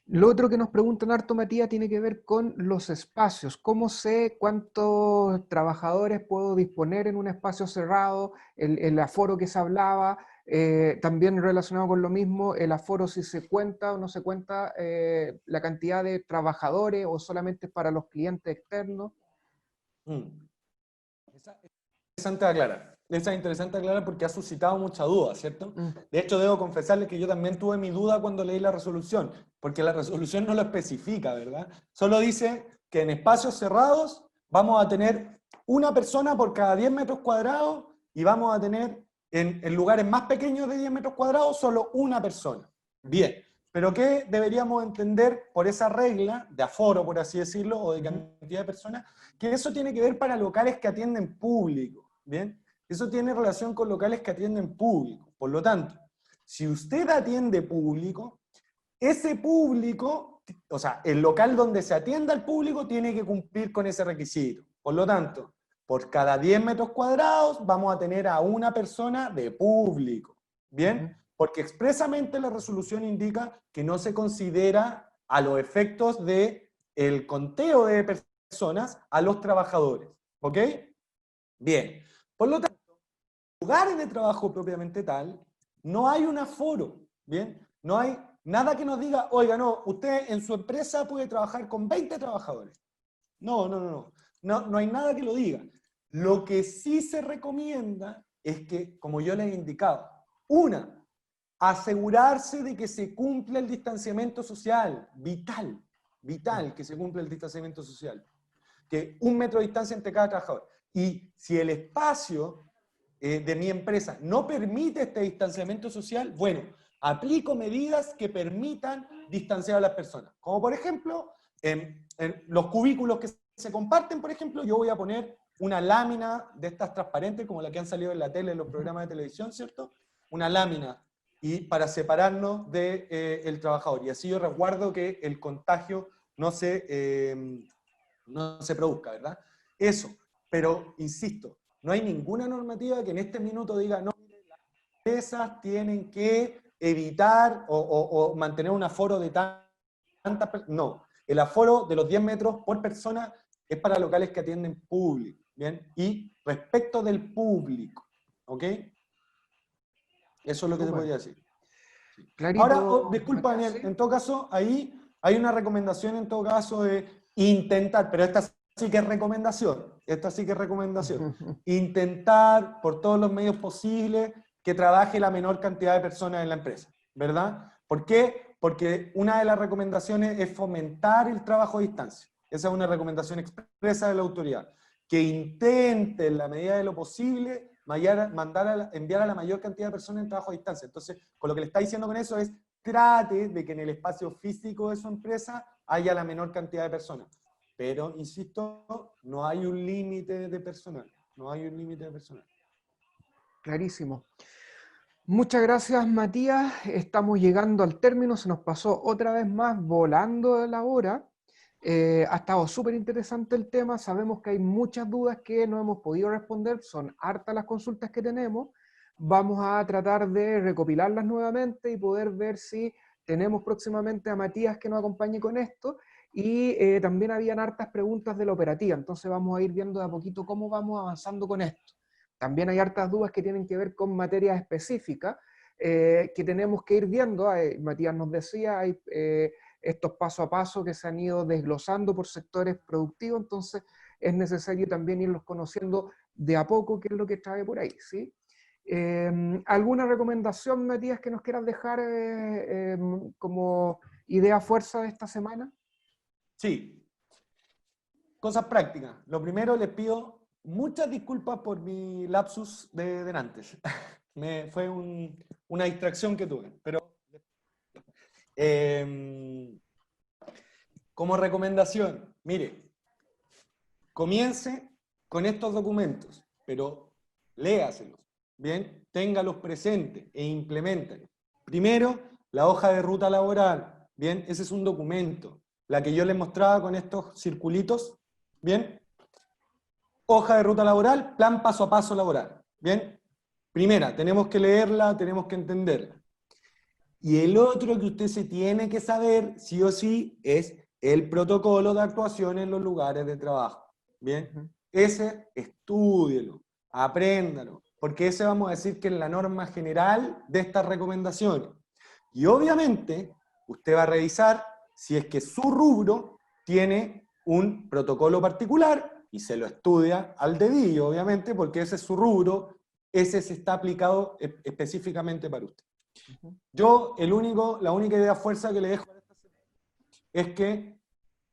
Lo otro que nos preguntan harto, Matías, tiene que ver con los espacios. ¿Cómo sé cuántos trabajadores puedo disponer en un espacio cerrado? El aforo que se hablaba, también relacionado con lo mismo, el aforo si se cuenta o no se cuenta la cantidad de trabajadores o solamente es para los clientes externos. Mm. Esa es interesante aclarar. esa es interesante aclarar porque ha suscitado mucha duda, ¿cierto? Mm, De hecho, debo confesarles que yo también tuve mi duda cuando leí la resolución, porque la resolución no lo especifica, ¿verdad? Solo dice que en espacios cerrados vamos a tener una persona por cada 10 metros cuadrados y vamos a tener en lugares más pequeños de 10 metros cuadrados solo una persona. Bien, pero ¿qué deberíamos entender por esa regla de aforo, por así decirlo, o de cantidad de personas? Que eso tiene que ver para locales que atienden público, ¿bien? Eso tiene relación con locales que atienden público. Por lo tanto, si usted atiende público, ese público, o sea, el local donde se atienda al público tiene que cumplir con ese requisito. Por lo tanto, por cada 10 metros cuadrados vamos a tener a una persona de público. ¿Bien? Porque expresamente la resolución indica que no se considera a los efectos del conteo de personas a los trabajadores. ¿Ok? Bien. Por lo tanto, lugares de trabajo propiamente tal, no hay un aforo, ¿bien? No hay nada que nos diga, oiga, no, usted en su empresa puede trabajar con 20 trabajadores. No hay nada que lo diga. Lo que sí se recomienda es que, como yo les he indicado, una, asegurarse de que se cumpla el distanciamiento social, vital que se cumpla el distanciamiento social, que 1 metro de distancia entre cada trabajador. Y si el espacio de mi empresa no permite este distanciamiento social, bueno, aplico medidas que permitan distanciar a las personas. Como por ejemplo, en los cubículos que se comparten, por ejemplo, yo voy a poner una lámina de estas transparentes, como la que han salido en la tele, en los programas de televisión, ¿cierto? Una lámina, y para separarnos del trabajador. Y así yo resguardo que el contagio no se produzca, ¿verdad? Eso. Pero, insisto, no hay ninguna normativa que en este minuto diga, no, las empresas tienen que evitar o mantener un aforo de tantas personas. No, el aforo de los 10 metros por persona es para locales que atienden público, ¿bien? Y respecto del público, ¿ok? Eso es lo que te súper. podría decir. Ahora, Clarito, disculpa, Matías, Daniel, ¿sí? en todo caso, ahí hay una recomendación en todo caso de intentar, pero esta sí que es recomendación, esta sí que es recomendación, intentar por todos los medios posibles que trabaje la menor cantidad de personas en la empresa, ¿verdad? ¿Por qué? Porque una de las recomendaciones es fomentar el trabajo a distancia. Esa es una recomendación expresa de la autoridad. Que intente, en la medida de lo posible, enviar a la mayor cantidad de personas en trabajo a distancia. Entonces, con lo que le está diciendo con eso es, trate de que en el espacio físico de su empresa haya la menor cantidad de personas. Pero, insisto, no hay un límite de personal. No hay un límite de personal. Clarísimo. Muchas gracias, Matías. Estamos llegando al término. Se nos pasó otra vez más volando la hora. Ha estado súper interesante el tema. Sabemos que hay muchas dudas que no hemos podido responder. Son hartas las consultas que tenemos. Vamos a tratar de recopilarlas nuevamente y poder ver si tenemos próximamente a Matías que nos acompañe con esto. Y también habían hartas preguntas de la operativa. Entonces vamos a ir viendo de a poquito cómo vamos avanzando con esto. También hay hartas dudas que tienen que ver con materias específicas que tenemos que ir viendo. Matías nos decía, hay estos paso a paso que se han ido desglosando por sectores productivos, entonces es necesario también irlos conociendo de a poco, qué es lo que trae por ahí, ¿sí? ¿Alguna recomendación, Matías, que nos quieras dejar como idea fuerza de esta semana? Sí, cosas prácticas. Lo primero, les pido muchas disculpas por mi lapsus de antes. Fue una distracción que tuve. Pero como recomendación, mire, comience con estos documentos, pero léaselos, ¿bien? Téngalos presentes e implementenlos. Primero, la hoja de ruta laboral, ¿bien? Ese es un documento. La que yo les mostraba con estos circulitos, ¿bien? Hoja de ruta laboral, plan paso a paso laboral, ¿bien? Primera, tenemos que leerla, tenemos que entenderla. Y el otro que usted se tiene que saber, sí o sí, es el protocolo de actuación en los lugares de trabajo. ¿Bien? Ese, estúdielo, apréndalo, porque ese vamos a decir que es la norma general de estas recomendaciones. Y obviamente, usted va a revisar si es que su rubro tiene un protocolo particular y se lo estudia al dedillo, obviamente, porque ese es su rubro, ese se está aplicado específicamente para usted. Ujú. Yo, la única idea fuerza que le dejo a esta semana es que,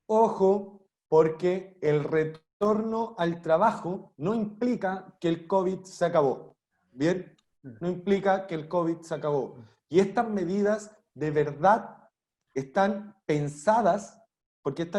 ojo, porque el retorno al trabajo no implica que el COVID se acabó. ¿Bien? No implica que el COVID se acabó. Y estas medidas de verdad están pensadas, porque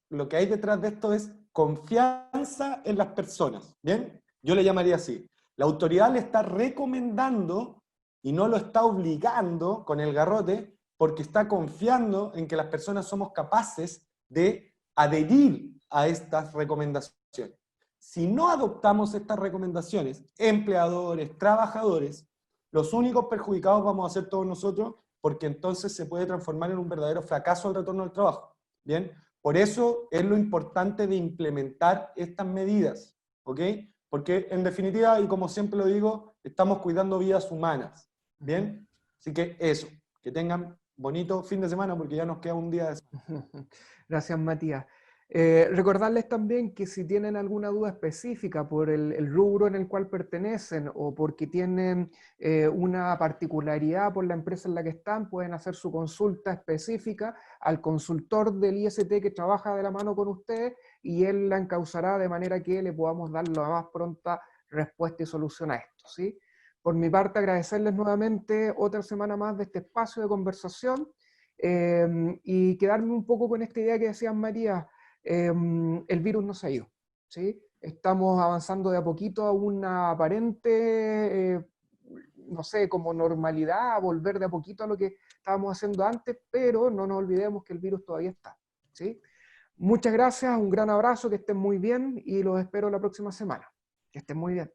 lo que hay detrás de esto es confianza en las personas. ¿Bien? Yo le llamaría así. La autoridad le está recomendando y no lo está obligando con el garrote porque está confiando en que las personas somos capaces de adherir a estas recomendaciones. Si no adoptamos estas recomendaciones, empleadores, trabajadores, los únicos perjudicados vamos a ser todos nosotros, porque entonces se puede transformar en un verdadero fracaso el retorno al trabajo. ¿Bien? Por eso es lo importante de implementar estas medidas, ¿ok? Porque en definitiva, y como siempre lo digo, estamos cuidando vidas humanas, ¿bien? Así que eso, que tengan bonito fin de semana porque ya nos queda un día de semana. Gracias, Matías. Recordarles también que si tienen alguna duda específica por el rubro en el cual pertenecen o porque tienen una particularidad por la empresa en la que están, pueden hacer su consulta específica al consultor del IST que trabaja de la mano con ustedes y él la encauzará de manera que le podamos dar la más pronta respuesta y solución a esto, ¿sí? Por mi parte, agradecerles nuevamente otra semana más de este espacio de conversación y quedarme un poco con esta idea que decía María, el virus no se ha ido, ¿sí? Estamos avanzando de a poquito a una aparente, no sé, como normalidad, a volver de a poquito a lo que estábamos haciendo antes, pero no nos olvidemos que el virus todavía está, ¿sí? Muchas gracias, un gran abrazo, que estén muy bien y los espero la próxima semana. Que estén muy bien.